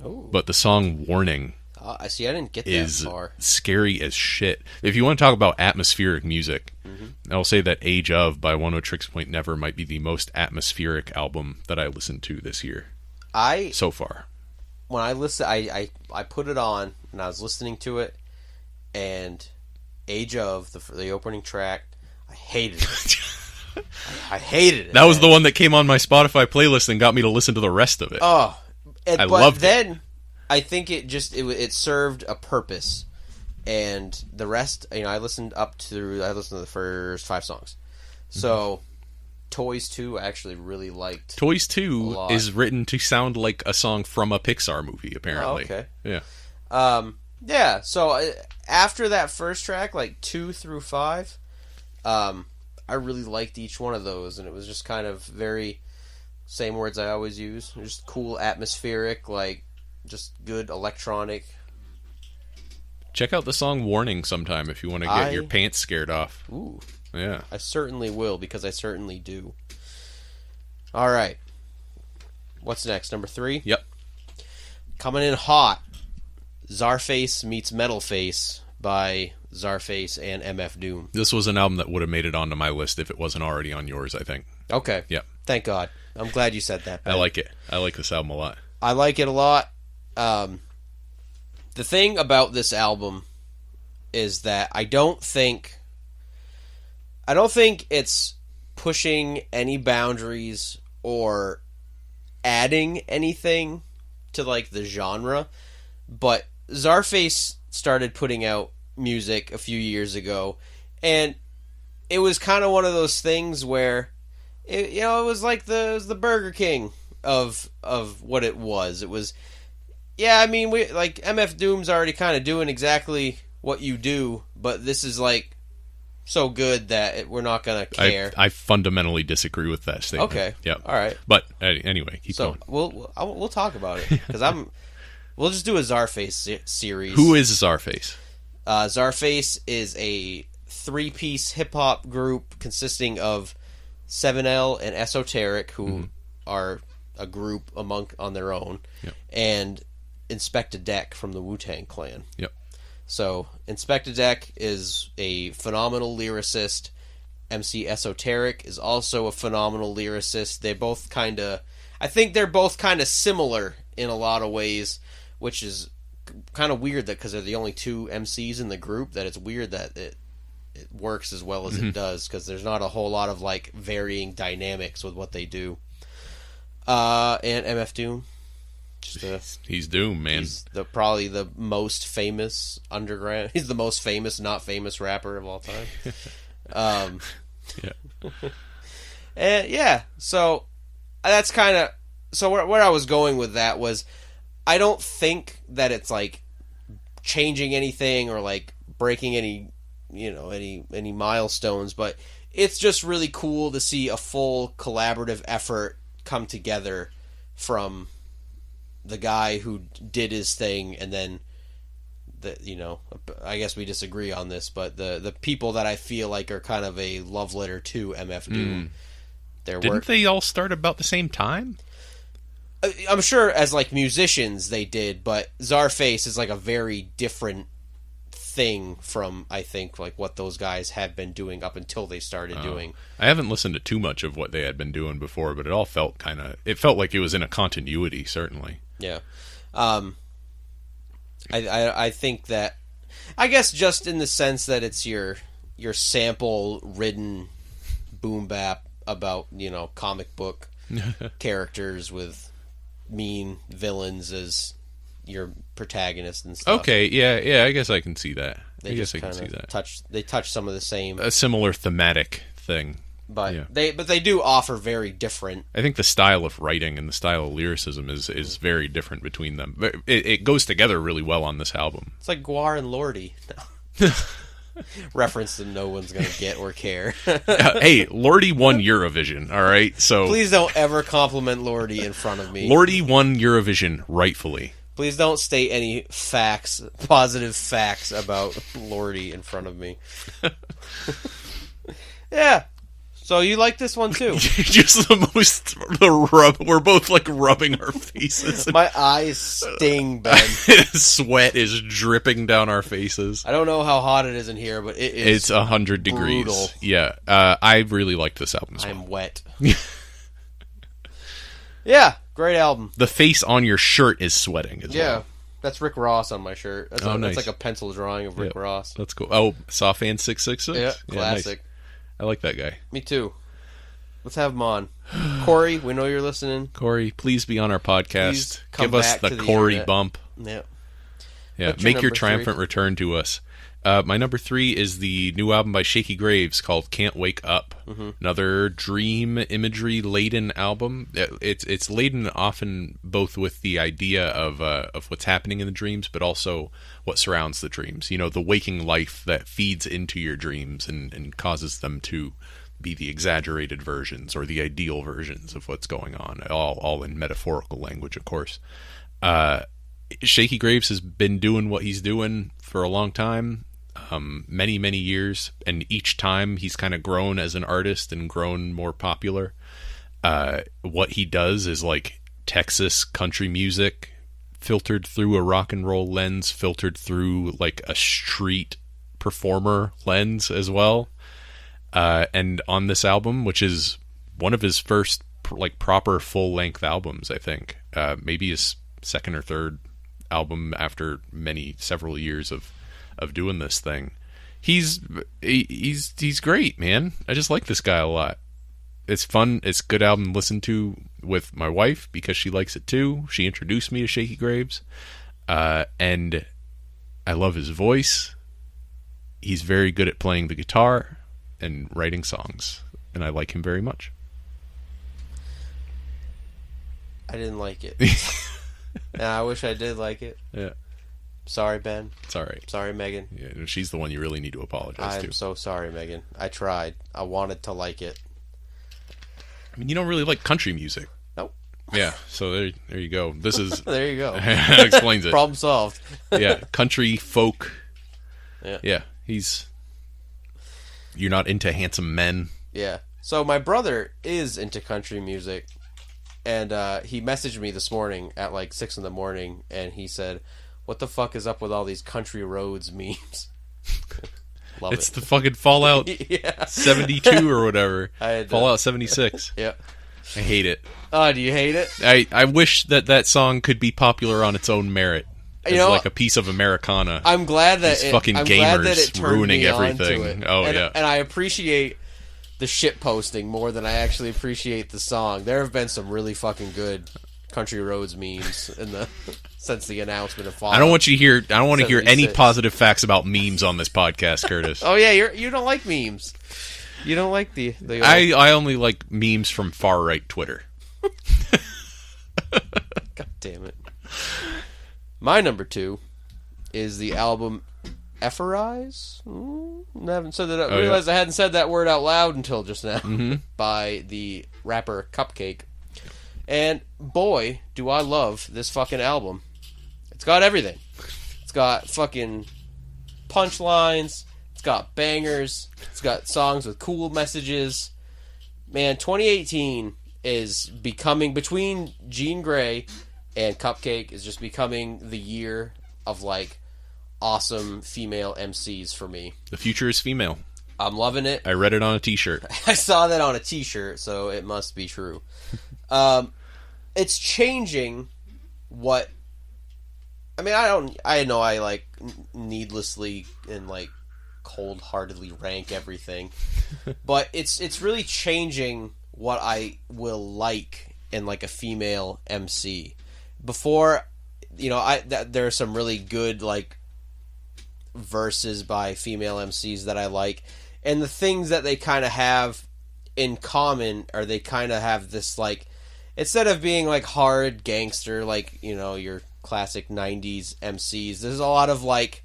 S2: Oh.
S1: But the song Warning
S2: I see. I didn't get that
S1: is
S2: far.
S1: scary as shit. If you want to talk about atmospheric music, I'll say that Age of by One O Tricks Point Never might be the most atmospheric album that I listened to this year. So far.
S2: When I listen, I put it on and I was listening to it, and Age of the opening track, I hated it. I hated it.
S1: That was the one that came on my Spotify playlist and got me to listen to the rest of it.
S2: Oh,
S1: I loved
S2: it. I think it served a purpose, and the rest, I listened to the first 5 songs. So, Toys 2, I actually really liked.
S1: Toys 2 is written to sound like a song from a Pixar movie, apparently.
S2: Oh, okay.
S1: Yeah.
S2: Yeah. So after that first track, like 2 through 5, I really liked each one of those, and it was just kind of very same words I always use. Just cool, atmospheric, like just good electronic.
S1: Check out the song Warning sometime if you want to get your pants scared off.
S2: Ooh.
S1: Yeah.
S2: I certainly will, because I certainly do. All right. What's next? Number 3?
S1: Yep.
S2: Coming in hot. Czarface meets Metalface by Czarface and MF Doom.
S1: This was an album that would have made it onto my list if it wasn't already on yours, I think.
S2: Okay.
S1: Yep.
S2: Thank God. I'm glad you said that, Ben.
S1: I like it. I like this album a lot.
S2: I like it a lot. The thing about this album is that I don't think it's pushing any boundaries or adding anything to like the genre, but Czarface started putting out music a few years ago, and it was kind of one of those things where it was like it was the Burger King of what it was. It was, yeah, I mean, we like MF Doom's already kind of doing exactly what you do, but this is like so good that we're not gonna care.
S1: I fundamentally disagree with that statement.
S2: Okay.
S1: Yeah.
S2: All right.
S1: But anyway, keep going.
S2: We'll talk about it, because we'll just do a Czarface series.
S1: Who is Czarface?
S2: Czarface is a 3-piece hip hop group consisting of 7L and Esoteric, who are a group on their own, and Inspectah Deck from the Wu-Tang Clan.
S1: Yep.
S2: So Inspectah Deck is a phenomenal lyricist. MC Esoteric is also a phenomenal lyricist. I think they're both kind of similar in a lot of ways, which is kind of weird that because they're the only 2 MCs in the group, that it's weird that it works as well as it does, because there's not a whole lot of like varying dynamics with what they do. And MF Doom,
S1: he's Doom, man.
S2: He's probably the most famous underground. He's the most famous, not famous rapper of all time.
S1: Yeah.
S2: And yeah, so that's kind of where I was going with that was, I don't think that it's like changing anything or like breaking any milestones, but it's just really cool to see a full collaborative effort come together from the guy who did his thing, and then I guess we disagree on this, but the people that I feel like are kind of a love letter to MF Doom.
S1: Didn't they all start about the same time?
S2: I'm sure as like musicians they did, but Czarface is like a very different thing from, I think, like what those guys had been doing up until they started doing.
S1: I haven't listened to too much of what they had been doing before, but it all felt like it was in a continuity, certainly.
S2: Yeah. I think that, I guess just in the sense that it's your sample ridden boom bap about, comic book characters with mean villains as your protagonist and stuff.
S1: Okay, yeah, I guess I can see that.
S2: They touch some of the same,
S1: a similar thematic thing.
S2: But they do offer very different.
S1: I think the style of writing and the style of lyricism is very different between them. But it goes together really well on this album.
S2: It's like Guar and Lordy. No. Reference that no one's going to get or care.
S1: Hey, Lordy won Eurovision, all right? So
S2: please don't ever compliment Lordy in front of me.
S1: Lordy won Eurovision rightfully.
S2: Please don't state any positive facts about Lordy in front of me. Yeah. So you like this one too?
S1: Just we're both like rubbing our faces.
S2: My eyes sting, Ben.
S1: Sweat is dripping down our faces.
S2: I don't know how hot it is in here, but it is.
S1: It's 100 degrees.
S2: Brutal.
S1: Yeah, I really like this album as well.
S2: I'm wet. Yeah, great album.
S1: The face on your shirt is sweating as well.
S2: Yeah, that's Rick Ross on my shirt. That's,
S1: nice.
S2: That's like a pencil drawing of Rick Ross.
S1: That's cool. Oh, Sawfan 666?
S2: Yeah, classic.
S1: Nice. I like that guy.
S2: Me too. Let's have him on. Corey, we know you're listening.
S1: Corey, please be on our podcast.
S2: Please come
S1: Give us
S2: back to
S1: the
S2: the
S1: Corey
S2: internet.
S1: bump.
S2: Yeah.
S1: Yeah,
S2: What's
S1: make your
S2: number
S1: triumphant
S2: 3?
S1: return to us. My number 3 is the new album by Shaky Graves called Can't Wake Up.
S2: Mm-hmm.
S1: Another dream imagery laden album. It's laden often both with the idea of what's happening in the dreams, but also what surrounds the dreams. You know, the waking life that feeds into your dreams and causes them to be the exaggerated versions or the ideal versions of what's going on, all in metaphorical language, of course. Shaky Graves has been doing what he's doing for a long time, many years, and each time he's kind of grown as an artist and grown more popular. What he does is like Texas country music filtered through a rock and roll lens, filtered through like a street performer lens as well. And on this album, which is one of his first like proper full-length albums, I think, maybe his second or third album after several years of doing this thing, he's great, man. I just like this guy a lot. It's fun. It's a good album to listen to with my wife because she likes it too. She introduced me to Shaky Graves, and I love his voice. He's very good at playing the guitar and writing songs, and I like him very much.
S2: I didn't like it. And I wish I did like it.
S1: Yeah.
S2: Sorry, Ben.
S1: It's all right.
S2: Sorry, Megan.
S1: Yeah, she's the one you really need to apologize to.
S2: I'm so sorry, Megan. I tried. I wanted to like it.
S1: I mean, you don't really like country music.
S2: Nope.
S1: Yeah, so there you go. This is...
S2: There you go.
S1: explains it.
S2: Problem solved.
S1: Yeah, country, folk.
S2: Yeah.
S1: Yeah, you're not into handsome men.
S2: Yeah. So my brother is into country music, and he messaged me this morning at like 6 a.m, and he said, "What the fuck is up with all these country roads memes?" Love
S1: it's
S2: it.
S1: the fucking Fallout 72 or whatever. Fallout 76.
S2: Yeah.
S1: I hate it.
S2: Oh, do you hate it?
S1: I wish that song could be popular on its own merit. As like a piece of Americana.
S2: I'm glad that
S1: These fucking gamers ruining everything.
S2: And I appreciate the shit posting more than I actually appreciate the song. There have been some really fucking good country roads memes since the announcement of Fallout.
S1: I don't want to hear any
S2: 76.
S1: positive facts about memes on this podcast, Curtis.
S2: Oh yeah, you don't like memes. You don't like the old...
S1: I only like memes from far right Twitter.
S2: God damn it. My number 2 is the album Ephorize. I haven't said that. I realized I hadn't said that word out loud until just now.
S1: Mm-hmm.
S2: By the rapper Cupcake. And boy, do I love this fucking album. It's got everything. It's got fucking punchlines. It's got bangers. It's got songs with cool messages. Man, 2018 is becoming, between Jean Grey and Cupcake, is just becoming the year of like awesome female MCs for me.
S1: The future is female.
S2: I'm loving it.
S1: I read it on a t-shirt.
S2: I saw that on a t-shirt, so it must be true. It's changing what... I mean, I know I like needlessly and like cold-heartedly rank everything, but it's really changing what I will like in like a female MC. Before, there are some really good like verses by female MCs that I like, and the things that they kind of have in common are they kind of have this like, instead of being like hard gangster like your classic 90s MCs, there's a lot of like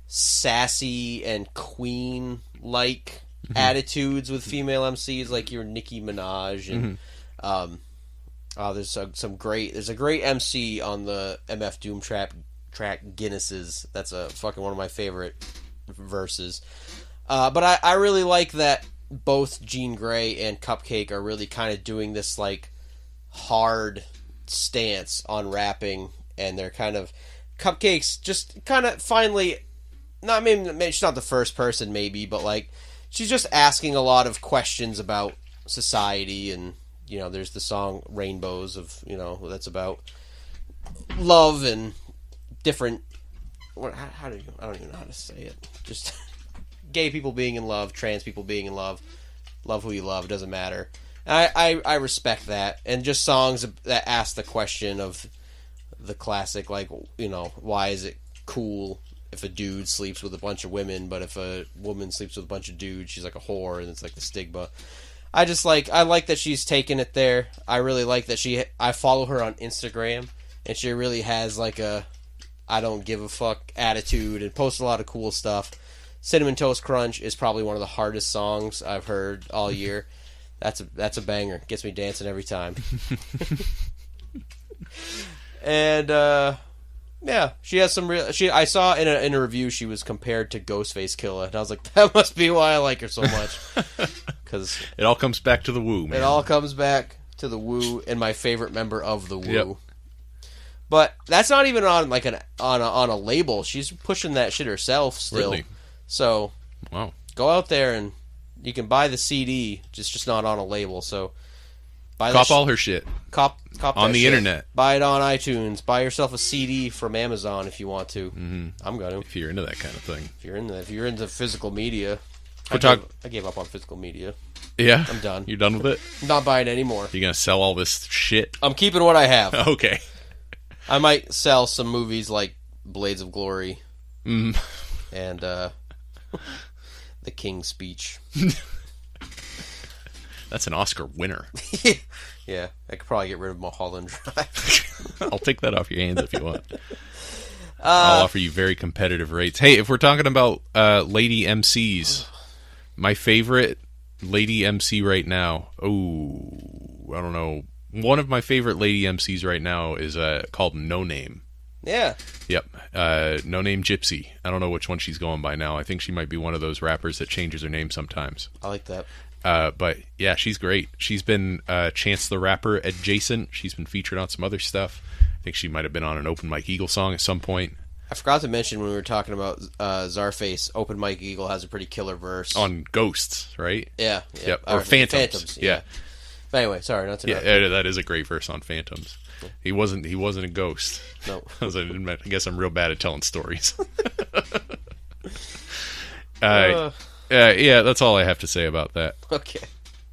S2: sassy and queen like attitudes with female MCs, like your Nicki Minaj and there's a great MC on the MF Doom track Guinnesses. That's a fucking one of my favorite verses. But I really like that both Jean Grey and Cupcake are really kind of doing this like hard stance on rapping, and they're kind of Cupcake's just kind of finally maybe she's not the first person maybe, but like she's just asking a lot of questions about society, and you know there's the song Rainbows of that's about love and different I don't even know how to say it, just gay people being in love, trans people being in love who you love, doesn't matter. I respect that, and just songs that ask the question of the classic, like, why is it cool if a dude sleeps with a bunch of women, but if a woman sleeps with a bunch of dudes, she's like a whore, and it's like the stigma. I like that she's taken it there. I really like that I follow her on Instagram, and she really has like a I don't give a fuck attitude and posts a lot of cool stuff. Cinnamon Toast Crunch is probably one of the hardest songs I've heard all year. That's a banger. Gets me dancing every time. And yeah, she has some real. I saw in a review she was compared to Ghostface Killah, and I was like, that must be why I like her so much. Because
S1: it all comes back to the woo, man.
S2: It all comes back to the woo, and my favorite member of the woo.
S1: Yep.
S2: But that's not even on like on a label. She's pushing that shit herself still.
S1: Really?
S2: So
S1: wow,
S2: go out there and you can buy the CD, just not on a label. So buy
S1: cop all her shit.
S2: Cop
S1: on the internet.
S2: Buy it on iTunes. Buy yourself a CD from Amazon if you want to.
S1: Mm-hmm.
S2: I'm gonna.
S1: If you're into that kind of thing.
S2: If you're into physical media. I gave up on physical media.
S1: Yeah?
S2: I'm done.
S1: You're done with it?
S2: I'm not buying it anymore.
S1: You gonna sell all this shit?
S2: I'm keeping what I have.
S1: Okay.
S2: I might sell some movies like Blades of Glory and The King's Speech.
S1: That's an Oscar winner.
S2: Yeah, I could probably get rid of Mulholland Drive.
S1: I'll take that off your hands if you want. I'll offer you very competitive rates. Hey, if we're talking about lady MCs, my favorite lady MC right now, I don't know. One of my favorite lady MCs right now is called No Name.
S2: Yeah.
S1: Yep. No Name Gypsy. I don't know which one she's going by now. I think she might be one of those rappers that changes her name sometimes.
S2: I like that.
S1: But yeah, she's great. She's been Chance the Rapper adjacent. She's been featured on some other stuff. I think she might have been on an Open Mike Eagle song at some point.
S2: I forgot to mention when we were talking about Czarface, Open Mike Eagle has a pretty killer verse.
S1: On Ghosts, right?
S2: Yeah.
S1: Yep. Or Phantoms. Yeah.
S2: But anyway, sorry, not to interrupt.
S1: Yeah, that is a great verse on Phantoms. He wasn't a ghost.
S2: No.
S1: I guess I'm real bad at telling stories. Yeah, that's all I have to say about that.
S2: Okay.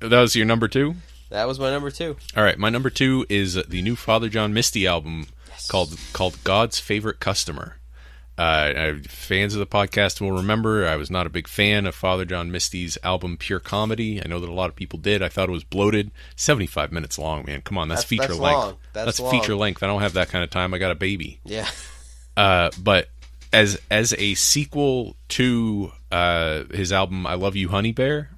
S1: That was your number 2?
S2: That was my number 2.
S1: All right, my number 2 is the new Father John Misty album called God's Favorite Customer. Fans of the podcast will remember I was not a big fan of Father John Misty's album Pure Comedy. I know that a lot of people did. I thought it was bloated. 75 minutes long, man. Come on, that's feature length.
S2: Long. That's long.
S1: Feature length. I don't have that kind of time. I got a baby.
S2: Yeah.
S1: But as a sequel to his album I Love You Honey Bear,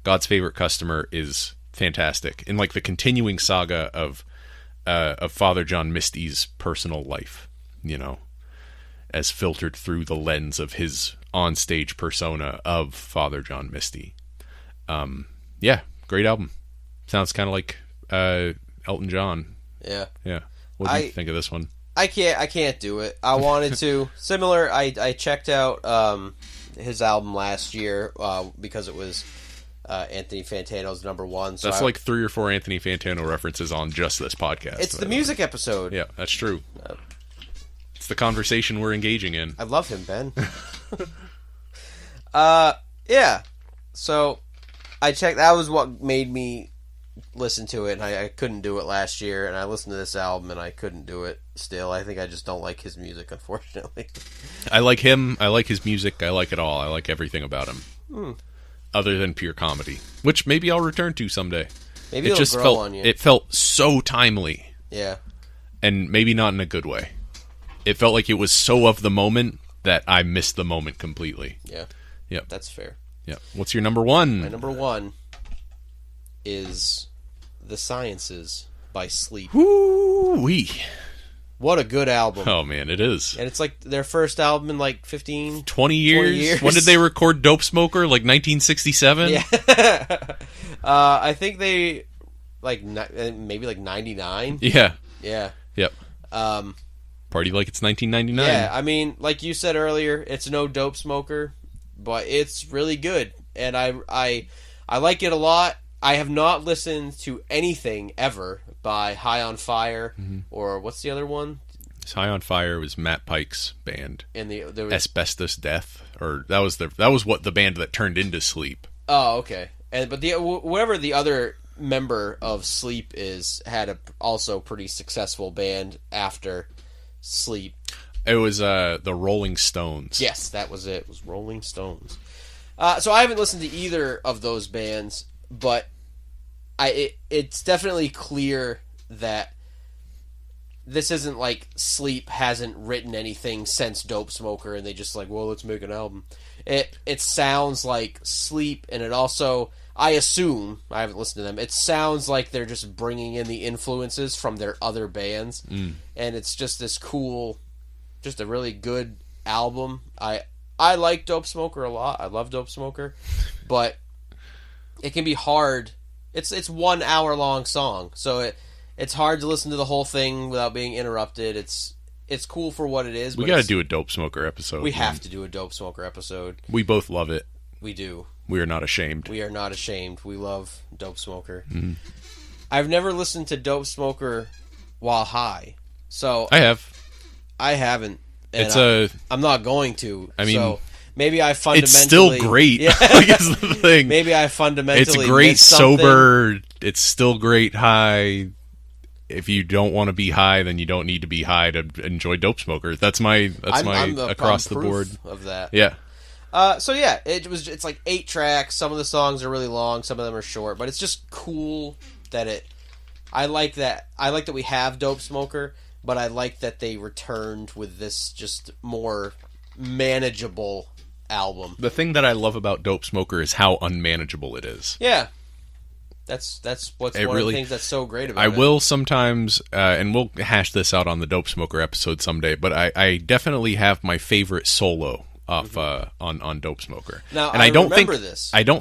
S1: God's Favorite Customer is fantastic. In like the continuing saga of Father John Misty's personal life, as filtered through the lens of his onstage persona of Father John Misty. Yeah, great album. Sounds kind of like Elton John.
S2: Yeah.
S1: Yeah. What do you think of this one?
S2: I can't do it. I wanted to. Similar, I checked out his album last year because it was Anthony Fantano's number 1. So
S1: that's like 3 or 4 Anthony Fantano references on just this podcast.
S2: It's the music episode.
S1: Yeah, that's true. It's the conversation we're engaging in.
S2: I love him, Ben. Yeah. So I checked. That was what made me listen to it, and I couldn't do it last year. And I listened to this album, and I couldn't do it still. I think I just don't like his music, unfortunately.
S1: I like him. I like his music. I like it all. I like everything about him. Other than Pure Comedy, which maybe I'll return to someday.
S2: Maybe it'll grow on you.
S1: It felt so timely.
S2: Yeah.
S1: And maybe not in a good way. It felt like it was so of the moment that I missed the moment completely.
S2: Yeah.
S1: Yep.
S2: That's fair.
S1: Yeah. What's your number 1?
S2: My number 1 is The Sciences by Sleep.
S1: Woo-wee.
S2: What a good album.
S1: Oh, man, it is.
S2: And it's like their first album in like 15...
S1: 20 years? When did they record Dope Smoker? Like 1967?
S2: Yeah. I think they... like maybe like 99?
S1: Yeah.
S2: Yeah.
S1: Yep. Party like it's 1999.
S2: Yeah, I mean, like you said earlier, it's no Dope Smoker, but it's really good. And I like it a lot. I have not listened to anything ever by High on Fire, or what's the other one?
S1: High on Fire was Matt Pike's band.
S2: And there was...
S1: Asbestos Death, or that was what the band that turned into Sleep.
S2: Oh, okay. But whatever the other member of Sleep had a also pretty successful band after Sleep.
S1: It was the Rolling Stones.
S2: Yes, that was it. It was Rolling Stones. So I haven't listened to either of those bands, but it's definitely clear that this isn't like Sleep hasn't written anything since Dope Smoker, and they just like, well, let's make an album. It sounds like Sleep, and it also, I assume, I haven't listened to them, it sounds like they're just bringing in the influences from their other bands, and it's just this cool, just a really good album. I like Dope Smoker a lot. I love Dope Smoker, but it can be hard. It's 1 hour long song, so it's hard to listen to the whole thing without being interrupted. It's cool for what it is.
S1: We got to do a Dope Smoker episode.
S2: We have to do a Dope Smoker episode.
S1: We both love it.
S2: We do.
S1: We are not ashamed.
S2: We are not ashamed. We love Dope Smoker.
S1: Mm-hmm.
S2: I've never listened to Dope Smoker while high, so
S1: I have.
S2: I haven't. I'm not going to.
S1: I mean,
S2: so maybe I fundamentally...
S1: It's still great. Yeah. I guess the thing.
S2: Maybe I fundamentally...
S1: It's great sober. It's still great high. If you don't want to be high, then you don't need to be high to enjoy Dope Smoker. That's my across the board
S2: of that.
S1: Yeah.
S2: So yeah, it's like 8 tracks. Some of the songs are really long. Some of them are short. But it's just cool that I like that we have Dope Smoker. But I like that they returned with this just more manageable album.
S1: The thing that I love about Dope Smoker is how unmanageable it is.
S2: Yeah. That's what's one of the things that's so great about it.
S1: I will sometimes, and we'll hash this out on the Dope Smoker episode someday, but I definitely have my favorite solo off on Dope Smoker.
S2: Now,
S1: and I don't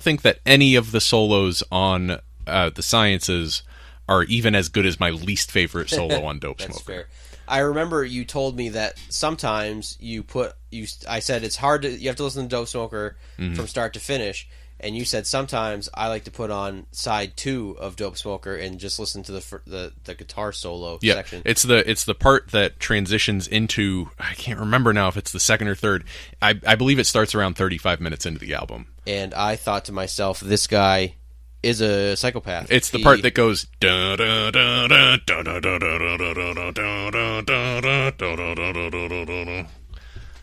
S1: think that any of the solos on The Sciences are even as good as my least favorite solo on Dope Smoker.
S2: That's fair. I remember you told me that sometimes I said it's hard you have to listen to Dope Smoker from start to finish, and you said sometimes I like to put on side 2 of Dope Smoker and just listen to the guitar solo section. It's
S1: the part that transitions into, I can't remember now if it's the second or third. I believe it starts around 35 minutes into the album.
S2: And I thought to myself, this guy is a psychopath.
S1: It's the part that goes.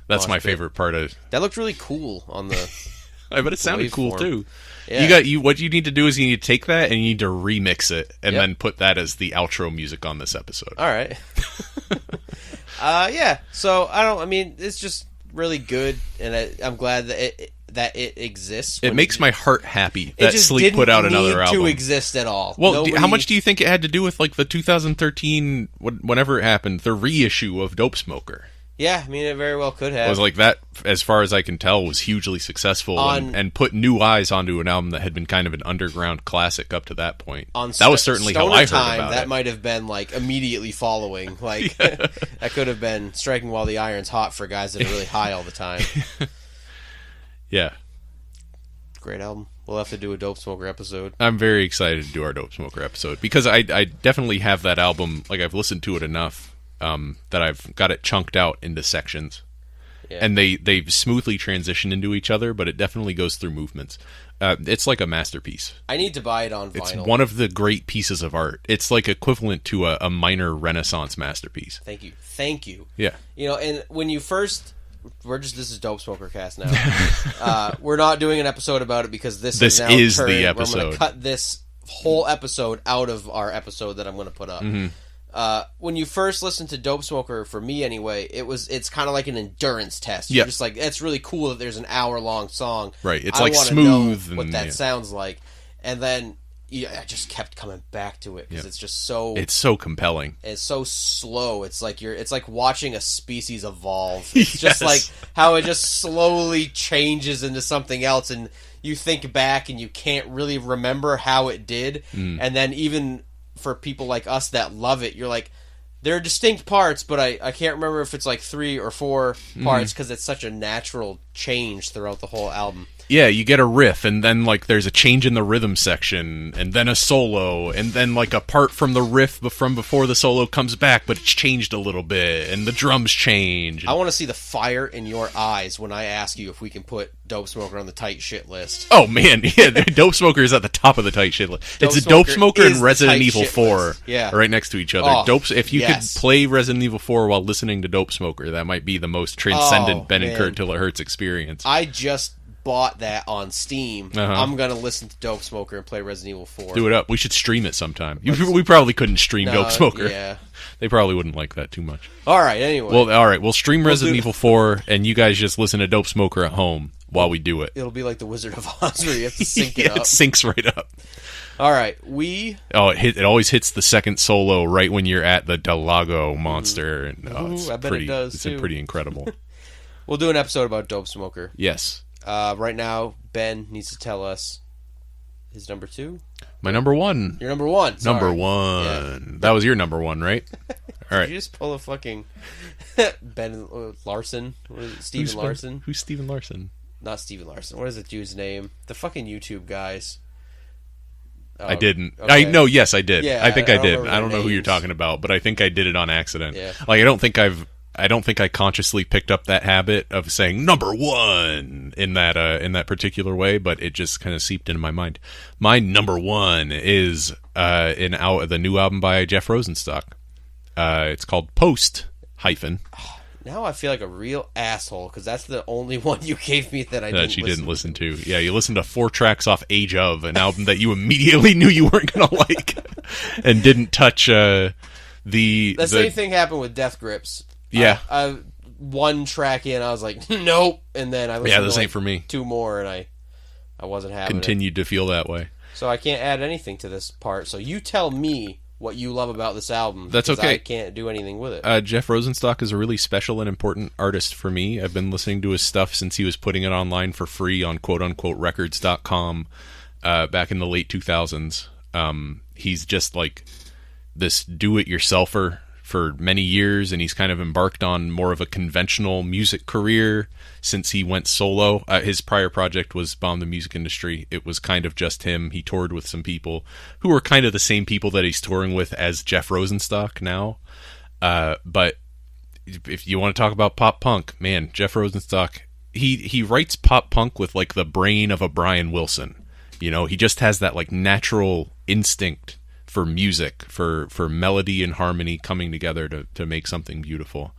S1: That's my favorite part of.
S2: That looked really cool on the.
S1: But it sounded cool too.
S2: Yeah.
S1: What you need to do is you need to take that and you need to remix it and then put that as the outro music on this episode.
S2: All right. Yeah. So it's just really good, and I'm glad that it exists.
S1: It makes my heart happy that Sleep put out another album.
S2: To exist at all.
S1: Well, how much do you think it had to do with like the 2013, whenever it happened, the reissue of Dope Smoker?
S2: Yeah, I mean, it very well could have.
S1: It was like that, as far as I can tell, was hugely successful and put new eyes onto an album that had been kind of an underground classic up to that point. That was certainly how I heard about it.
S2: That might have been like immediately following. Like that could have been striking while the iron's hot for guys that are really high all the time.
S1: Yeah.
S2: Great album. We'll have to do a Dope Smoker episode.
S1: I'm very excited to do our Dope Smoker episode because I definitely have that album. Like, I've listened to it enough that I've got it chunked out into sections. Yeah. And they smoothly transition into each other, but it definitely goes through movements. It's like a masterpiece.
S2: I need to buy it on vinyl.
S1: It's one of the great pieces of art. It's like equivalent to a minor Renaissance masterpiece.
S2: Thank you.
S1: Yeah.
S2: And when you first... this is Dope Smoker Cast now. We're not doing an episode about it because this is the episode. I'm going to cut this whole episode out of our episode that I'm going to put up. Mm-hmm. When you first listen to Dope Smoker, for me anyway, it's kind of like an endurance test. You're just like, it's really cool that there's an hour-long song.
S1: Right, it's like smooth.
S2: Know what that sounds like. And then yeah, I just kept coming back to it because it's just so.
S1: It's so compelling.
S2: It's so slow. It's like watching a species evolve. It's just like how it just slowly changes into something else, and you think back and you can't really remember how it did. And then even for people like us that love it, you're like, there are distinct parts, but I can't remember if it's like 3 or 4 parts because it's such a natural change throughout the whole album.
S1: Yeah, you get a riff, and then like there's a change in the rhythm section, and then a solo, and then like a part from the riff from before the solo comes back, but it's changed a little bit, and the drums change.
S2: I want to see the fire in your eyes when I ask you if we can put Dope Smoker on the tight shit list.
S1: Oh man, yeah, Dope Smoker is at the top of the tight shit list. It's a Dope Smoker and Resident Evil 4 right next to each other. If you could play Resident Evil 4 while listening to Dope Smoker, that might be the most transcendent Ben and Curt till it hurts experience.
S2: I just bought that on Steam. I'm gonna listen to Dope Smoker and play Resident Evil 4.
S1: Do it up. We should stream it sometime. We probably couldn't stream Dope Smoker.
S2: Yeah,
S1: they probably wouldn't like that too much.
S2: All right. Anyway,
S1: we'll stream Resident Evil 4, and you guys just listen to Dope Smoker at home while we do it.
S2: It'll be like the Wizard of Oz, where you have to sync it up.
S1: It syncs right up.
S2: All right,
S1: it always hits the second solo right when you're at the Delago monster, and
S2: I bet it does.
S1: It's pretty incredible.
S2: We'll do an episode about Dope Smoker.
S1: Yes.
S2: Right now, Ben needs to tell us his number 2.
S1: My number 1.
S2: Your number 1. Sorry.
S1: Number 1. Yeah. That was your number 1, right? All right.
S2: Did you just pull a fucking Ben Larson? Steven Larson?
S1: Who's Steven Larson?
S2: Not Steven Larson. What is the dude's name? The fucking YouTube guys.
S1: I didn't.
S2: Okay.
S1: Yes, I did.
S2: Yeah,
S1: I think I did.
S2: I
S1: don't know who you're talking about, but I think I did it on accident.
S2: Yeah.
S1: Like I don't think I consciously picked up that habit of saying number 1 in that particular way, but it just kind of seeped into my mind. My number 1 is the new album by Jeff Rosenstock. It's called Post -.
S2: Now I feel like a real asshole because that's the only one you gave me that didn't listen to.
S1: Yeah, you listened to 4 tracks off Age of, an album that you immediately knew you weren't going to like, and didn't touch the
S2: same thing happened with Death Grips.
S1: Yeah.
S2: One track in, I was like, nope, and then I listened
S1: this
S2: to
S1: ain't for me.
S2: 2 more, and I wasn't having
S1: Continued to feel that way.
S2: So I can't add anything to this part. So you tell me what you love about this album.
S1: That's okay.
S2: I can't do anything with it.
S1: Jeff Rosenstock is a really special and important artist for me. I've been listening to his stuff since he was putting it online for free on quote-unquote-records.com back in the late 2000s. He's just like this do-it-yourselfer for many years, and he's kind of embarked on more of a conventional music career since he went solo. His prior project was Bomb the Music Industry. It was kind of just him. He toured with some people who were kind of the same people that he's touring with as Jeff Rosenstock now. But if you want to talk about pop punk, man, Jeff Rosenstock, he writes pop punk with like the brain of a Brian Wilson. You know, he just has that like natural instinct for music, for melody and harmony coming together to make something beautiful.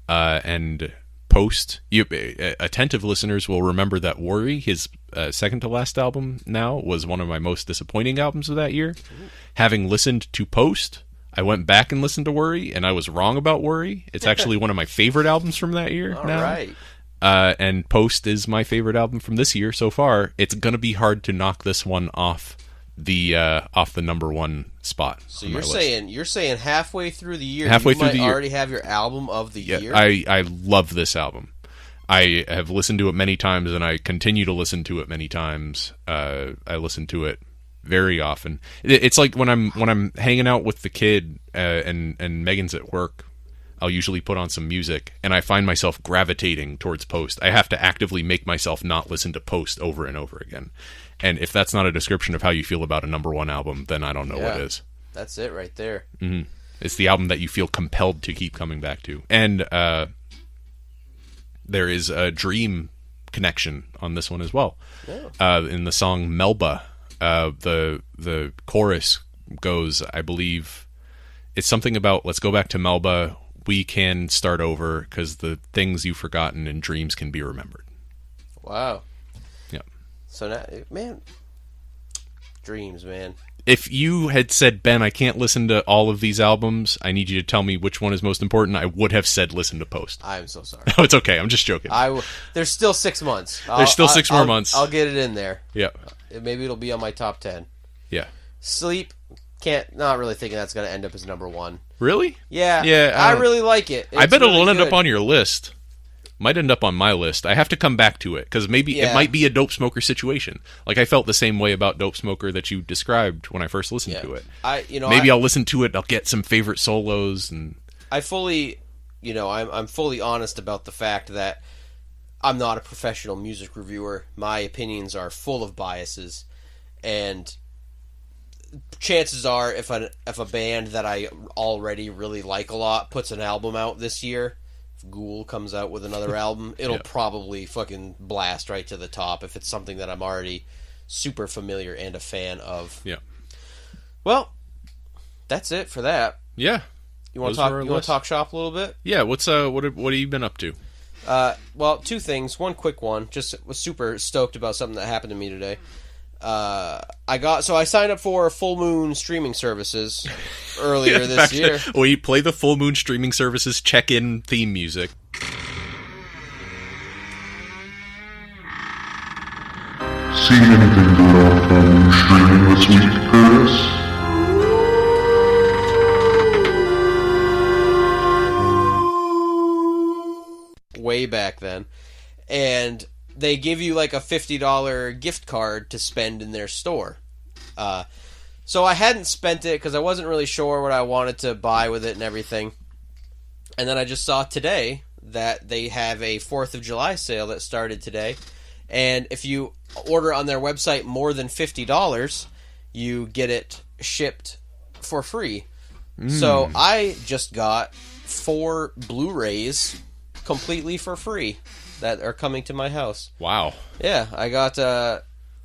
S1: And Post, attentive listeners will remember that Worry, his second to last album now, was one of my most disappointing albums of that year. Having listened to Post, I went back and listened to Worry, and I was wrong about Worry. It's actually one of my favorite albums from that year.
S2: All right.
S1: And Post is my favorite album from this year so far. It's going to be hard to knock this one off the number 1 spot.
S2: So you're saying halfway through the year,
S1: you
S2: might already have your album of the year?
S1: I love this album. I have listened to it many times, and I continue to listen to it many times. I listen to it very often. It's like when I'm hanging out with the kid and Megan's at work, I'll usually put on some music, and I find myself gravitating towards Post. I have to actively make myself not listen to Post over and over again. And if that's not a description of how you feel about a number 1 album, then I don't know what is.
S2: That's it right there.
S1: Mm-hmm. It's the album that you feel compelled to keep coming back to. And there is a dream connection on this one as well. Yeah. In the song Melba, the chorus goes, I believe, it's something about, let's go back to Melba, we can start over, because the things you've forgotten in dreams can be remembered.
S2: Wow.
S1: Yeah.
S2: So now, man, dreams, man.
S1: If you had said, Ben, I can't listen to all of these albums, I need you to tell me which one is most important, I would have said listen to Post.
S2: I'm so sorry.
S1: No, it's okay. I'm just joking.
S2: There's still 6 months.
S1: There's still 6 more months.
S2: I'll get it in there.
S1: Yeah.
S2: Maybe it'll be on my top 10.
S1: Yeah.
S2: Sleep, not really thinking that's going to end up as number one.
S1: Really?
S2: Yeah.
S1: Yeah.
S2: I really like it.
S1: I bet
S2: really
S1: it'll end
S2: good.
S1: up on your list. Might end up on my list. I have to come back to it because maybe it might be a Dope Smoker situation. Like I felt the same way about Dope Smoker that you described when I first listened to it. Maybe I'll listen to it. I'll get some favorite solos, and
S2: I'm fully honest about the fact that I'm not a professional music reviewer. My opinions are full of biases, and chances are, if a band that I already really like a lot puts an album out this year. Ghoul comes out with another album, it'll probably fucking blast right to the top if it's something that I'm already super familiar and a fan of.
S1: Yeah.
S2: Well, that's it for that.
S1: Yeah.
S2: You want to talk shop a little bit?
S1: Yeah. What have you been up to?
S2: Well, two things. One quick one. Just was super stoked about something that happened to me today. I signed up for Full Moon streaming services earlier this year.
S1: We play the Full Moon streaming services check-in theme music.
S3: See anything good on Full Moon streaming this week, Curtis?
S2: Way back then, and they give you like a $50 gift card to spend in their store. So I hadn't spent it because I wasn't really sure what I wanted to buy with it and everything. And then I just saw today that they have a 4th of July sale that started today. And if you order on their website more than $50, you get it shipped for free. So I just got 4 Blu-rays completely for free that are coming to my house.
S1: Wow.
S2: Yeah, I got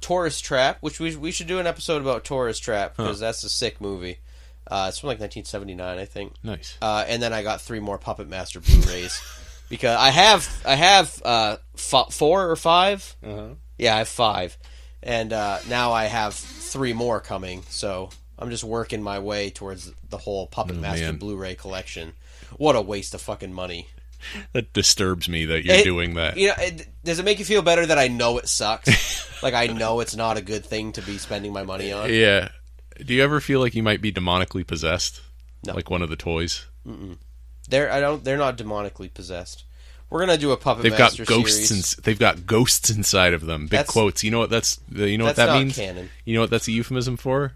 S2: Tourist Trap, which we should do an episode about Tourist Trap because that's a sick movie. It's from like 1979, I think.
S1: Nice.
S2: And then I got 3 more Puppet Master Blu-rays because I have 4 or 5. Yeah, I have 5, and now I have 3 more coming. So I'm just working my way towards the whole Puppet Master Blu-ray collection. What a waste of fucking money.
S1: That disturbs me that you're doing that.
S2: You know, does it make you feel better that I know it sucks? Like I know it's not a good thing to be spending my money on?
S1: Yeah. Do you ever feel like you might be demonically possessed?
S2: No.
S1: Like one of the toys?
S2: Mm-mm. They're not demonically possessed. We're gonna do a Puppet Master series.
S1: They've got ghosts inside of them. Big quotes. You know what what that means?
S2: Canon.
S1: You know what that's a euphemism for?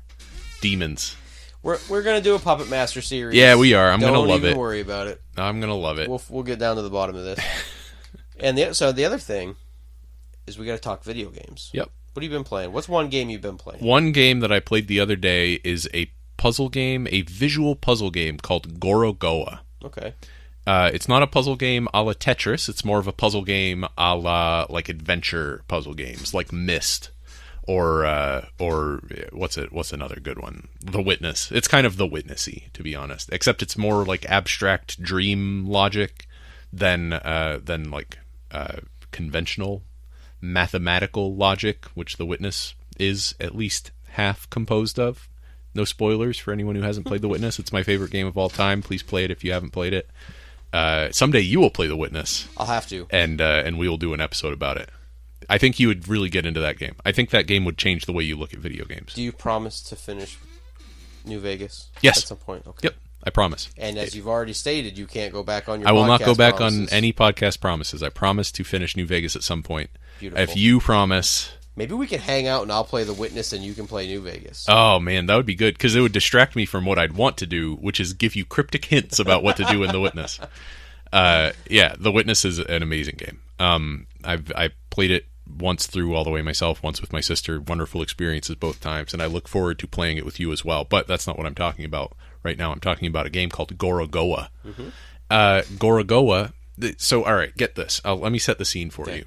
S1: Demons.
S2: We're gonna do a Puppet Master series.
S1: Yeah, we are. I'm gonna love it.
S2: Don't even worry about it.
S1: I'm gonna love it.
S2: We'll get down to the bottom of this. And the other thing is we got to talk video games.
S1: Yep.
S2: What have you been playing? What's one game you've been playing?
S1: One game that I played the other day is a puzzle game, a visual puzzle game called Gorogoa.
S2: Okay.
S1: It's not a puzzle game a la Tetris. It's more of a puzzle game a la like adventure puzzle games, like Myst. Or what's another good one? The Witness. It's kind of The Witnessy, to be honest. Except it's more like abstract dream logic than like conventional mathematical logic, which The Witness is at least half composed of. No spoilers for anyone who hasn't played The Witness. It's my favorite game of all time. Please play it if you haven't played it. Someday you will play The Witness.
S2: I'll have to.
S1: And we will do an episode about it. I think you would really get into that game. I think that game would change the way you look at video games.
S2: Do you promise to finish New Vegas?
S1: Yes.
S2: At some point? Okay.
S1: Yep, I promise.
S2: And as you've already stated, you can't go back on your
S1: I will not go back
S2: promises.
S1: on any podcast promises. I promise to finish New Vegas at some point.
S2: Beautiful.
S1: If you promise...
S2: Maybe we can hang out and I'll play The Witness and you can play New Vegas.
S1: Oh, man, that would be good, because it would distract me from what I'd want to do, which is give you cryptic hints about what to do in The Witness. Yeah, The Witness is an amazing game. I played it once through all the way myself, once with my sister. Wonderful experiences both times, and I look forward to playing it with you as well. But that's not what I'm talking about right now. I'm talking about a game called Gorogoa. Gorogoa. So, all right, get this. Let me set the scene for you.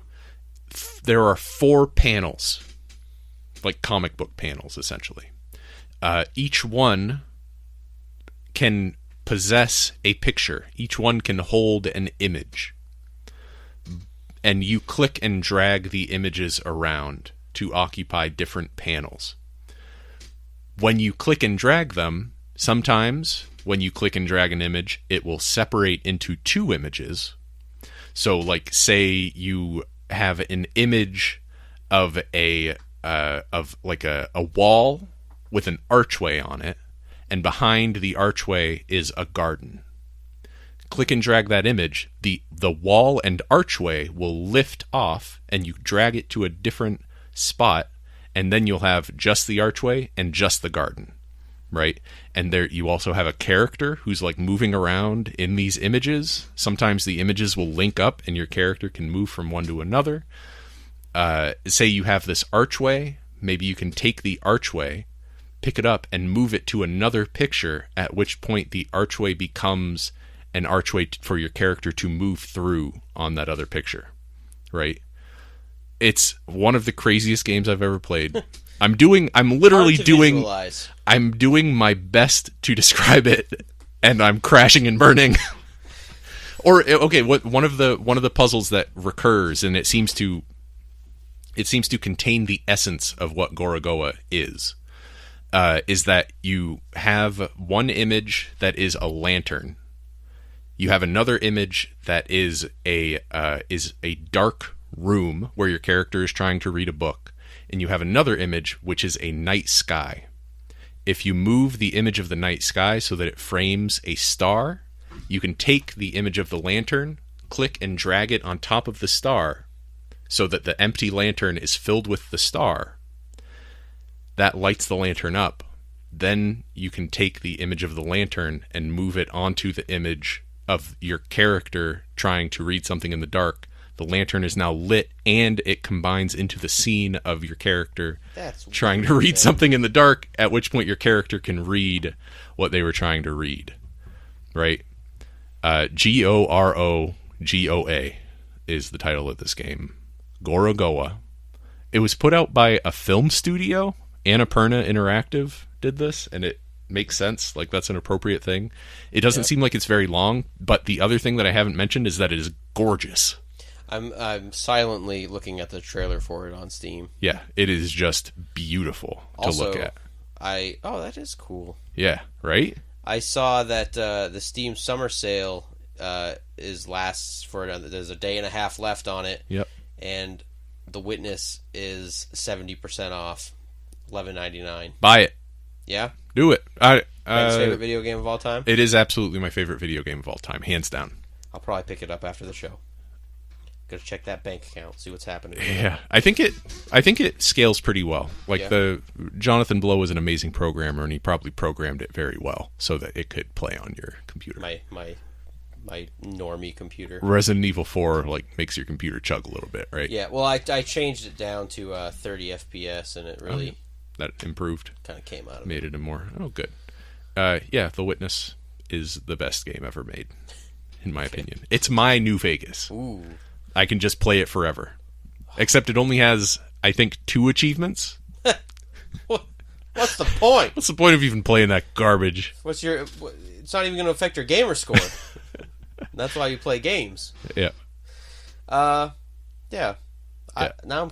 S1: There are 4 panels, like comic book panels, essentially. Each one can possess a picture. Each one can hold an image. And you click and drag the images around to occupy different panels. When you click and drag them, sometimes when you click and drag an image, it will separate into 2 images. So, like, say you have an image of a wall with an archway on it, and behind the archway is a garden. Click and drag that image, the wall and archway will lift off, and you drag it to a different spot, and then you'll have just the archway and just the garden, right? And there you also have a character who's like moving around in these images. Sometimes the images will link up and your character can move from one to another. Say you have this archway, maybe you can take the archway, pick it up, and move it to another picture, at which point the archway becomes an archway for your character to move through on that other picture, right? It's one of the craziest games I've ever played. I'm literally doing my best to describe it, and I'm crashing and burning. Or okay, one of the puzzles that recurs, and it seems to contain the essence of what Gorogoa is that you have one image that is a lantern. You have another image that is a dark room where your character is trying to read a book, and you have another image which is a night sky. If you move the image of the night sky so that it frames a star, you can take the image of the lantern, click and drag it on top of the star so that the empty lantern is filled with the star. That lights the lantern up. Then you can take the image of the lantern and move it onto the image of your character trying to read something in the dark. The lantern is now lit, and it combines into the scene of your character trying to read something in the dark, at which point your character can read what they were trying to read. Right? Gorogoa is the title of this game. Gorogoa. It was put out by a film studio. Annapurna Interactive did this, and it makes sense. Like, that's an appropriate thing. It doesn't seem like it's very long, but the other thing that I haven't mentioned is that it is gorgeous.
S2: I'm silently looking at the trailer for it on Steam.
S1: Yeah, it is just beautiful to look at.
S2: That is cool.
S1: Yeah, right?
S2: I saw that the Steam summer sale lasts for there's a day and a half left on it.
S1: Yep.
S2: And The Witness is 70% off, $11.99.
S1: Buy it.
S2: Yeah?
S1: Do it.
S2: Ben's favorite video game of all time?
S1: It is absolutely my favorite video game of all time, hands down.
S2: I'll probably pick it up after the show. Gotta check that bank account, see what's happening.
S1: Yeah, I think it scales pretty well. Like, Jonathan Blow is an amazing programmer, and he probably programmed it very well so that it could play on your computer.
S2: My normie computer.
S1: Resident Evil 4 makes your computer chug a little bit, right?
S2: Yeah, well, I changed it down to 30 FPS, and it really
S1: that improved.
S2: Kind of came out of
S1: made it a more good. The Witness is the best game ever made, in my opinion. It's my New Vegas.
S2: Ooh.
S1: I can just play it forever. Except it only has, I think, 2 achievements.
S2: What's the point?
S1: What's the point of even playing that garbage?
S2: It's not even going to affect your gamer score. That's why you play games.
S1: Yeah.
S2: Now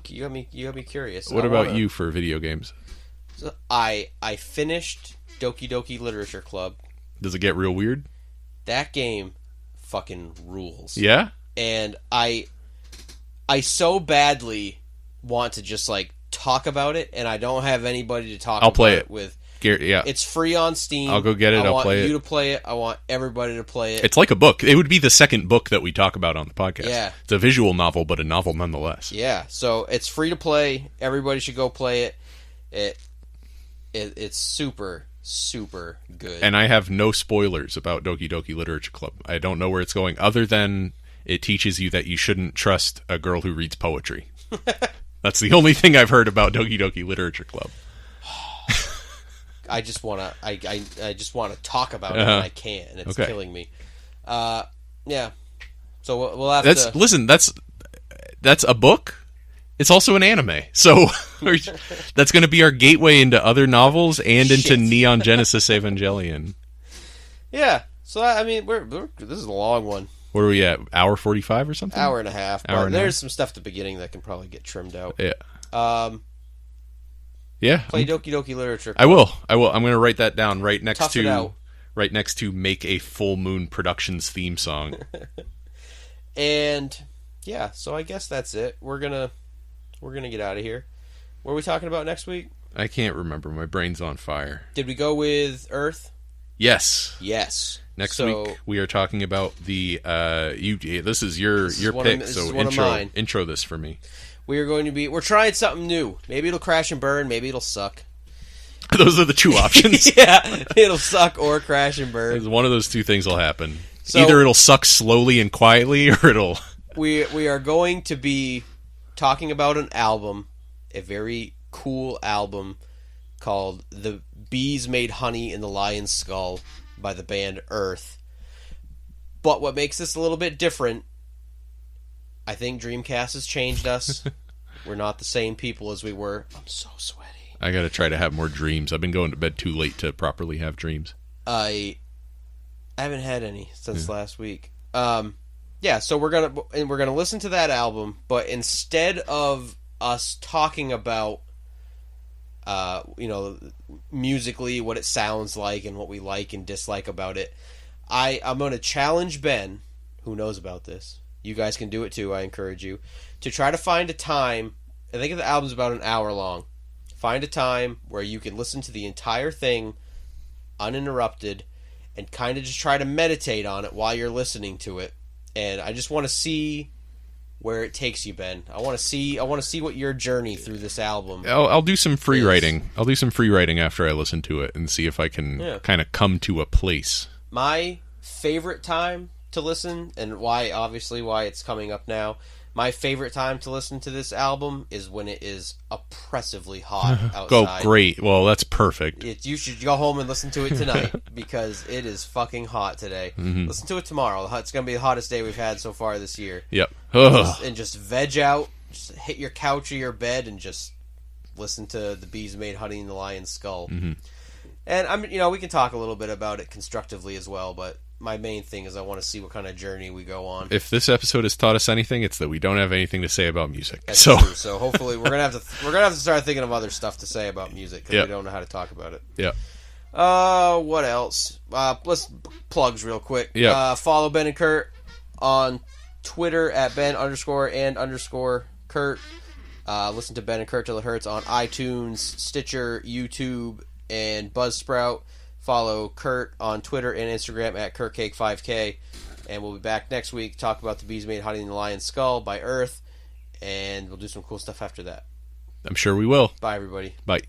S2: you got me curious.
S1: What about you for video games?
S2: So I finished Doki Doki Literature Club.
S1: Does it get real weird?
S2: That game fucking rules.
S1: Yeah?
S2: And I so badly want to just talk about it, and I don't have anybody to talk about it with.
S1: Yeah.
S2: It's free on Steam.
S1: I'll go get it. I'll play it.
S2: I want you to play it. I want everybody to play it.
S1: It's like a book. It would be the second book that we talk about on the podcast.
S2: Yeah.
S1: It's a visual novel, but a novel nonetheless.
S2: Yeah. So it's free to play. Everybody should go play it. It's super, super good.
S1: And I have no spoilers about Doki Doki Literature Club. I don't know where it's going, other than it teaches you that you shouldn't trust a girl who reads poetry. That's the only thing I've heard about Doki Doki Literature Club.
S2: I just wanna talk about it, and I can't, and it's killing me. Yeah. So we'll have to
S1: listen. That's a book. It's also an anime, so that's going to be our gateway into other novels and into Neon Genesis Evangelion.
S2: Yeah. So this is a long one.
S1: What are we at? Hour 45 or something?
S2: Hour and a half. There's some stuff at the beginning that can probably get trimmed out.
S1: Yeah. Yeah.
S2: Play Doki Doki Literature.
S1: I will. I'm going to write that down right next to Make a Full Moon Productions theme song.
S2: And yeah, so I guess that's it. We're gonna get out of here. What are we talking about next week?
S1: I can't remember. My brain's on fire.
S2: Did we go with Earth?
S1: Yes.
S2: Yes.
S1: Next week we are talking about the this is your pick, so intro this for me.
S2: We're trying something new. Maybe it'll crash and burn, maybe it'll suck.
S1: Those are the two options.
S2: Yeah, it'll suck or crash and burn.
S1: One of those two things will happen. So, either it'll suck slowly and quietly, or it'll...
S2: We are going to be talking about an album, a very cool album, called The Bees Made Honey in the Lion's Skull by the band Earth. But what makes this a little bit different, I think Dreamcast has changed us. We're not the same people as we were. I'm so sweaty.
S1: I gotta try to have more dreams. I've been going to bed too late to properly have dreams.
S2: I haven't had any since last week. So we're gonna listen to that album, but instead of us talking about musically what it sounds like and what we like and dislike about it, I'm gonna challenge Ben, who knows about this. You guys can do it too, I encourage you, to try to find a time. I think the album's about an hour long. Find a time where you can listen to the entire thing uninterrupted and kind of just try to meditate on it while you're listening to it. And I just want to see where it takes you, Ben. I want to see what your journey through this album.
S1: I'll do some free writing. I'll do some free writing after I listen to it and see if I can kind of come to a place.
S2: My favorite time to listen, and why it's coming up now, my favorite time to listen to this album is when it is oppressively hot outside.
S1: Great. Well, that's perfect.
S2: You should go home and listen to it tonight because it is fucking hot today. Mm-hmm. Listen to it tomorrow. It's going to be the hottest day we've had so far this year.
S1: Yep.
S2: And just veg out. Just hit your couch or your bed and just listen to The Bees Made Honey in the Lion's Skull. Mm-hmm. And we can talk a little bit about it constructively as well, but my main thing is I want to see what kind of journey we go on.
S1: If this episode has taught us anything, it's that we don't have anything to say about music.
S2: That's true. So hopefully we're gonna have to start thinking of other stuff to say about music because we don't know how to talk about it.
S1: Yeah.
S2: What else? Let's plugs real quick.
S1: Yeah.
S2: Follow Ben and Curt on Twitter at Ben_and_Curt. Listen to Ben and Curt Till It Hurts on iTunes, Stitcher, YouTube, and Buzzsprout. Follow Curt on Twitter and Instagram at CurtCake5K. And we'll be back next week, talk about The Bees Made Honey in the Lion's Skull by Earth, and we'll do some cool stuff after that.
S1: I'm sure we will.
S2: Bye, everybody.
S1: Bye.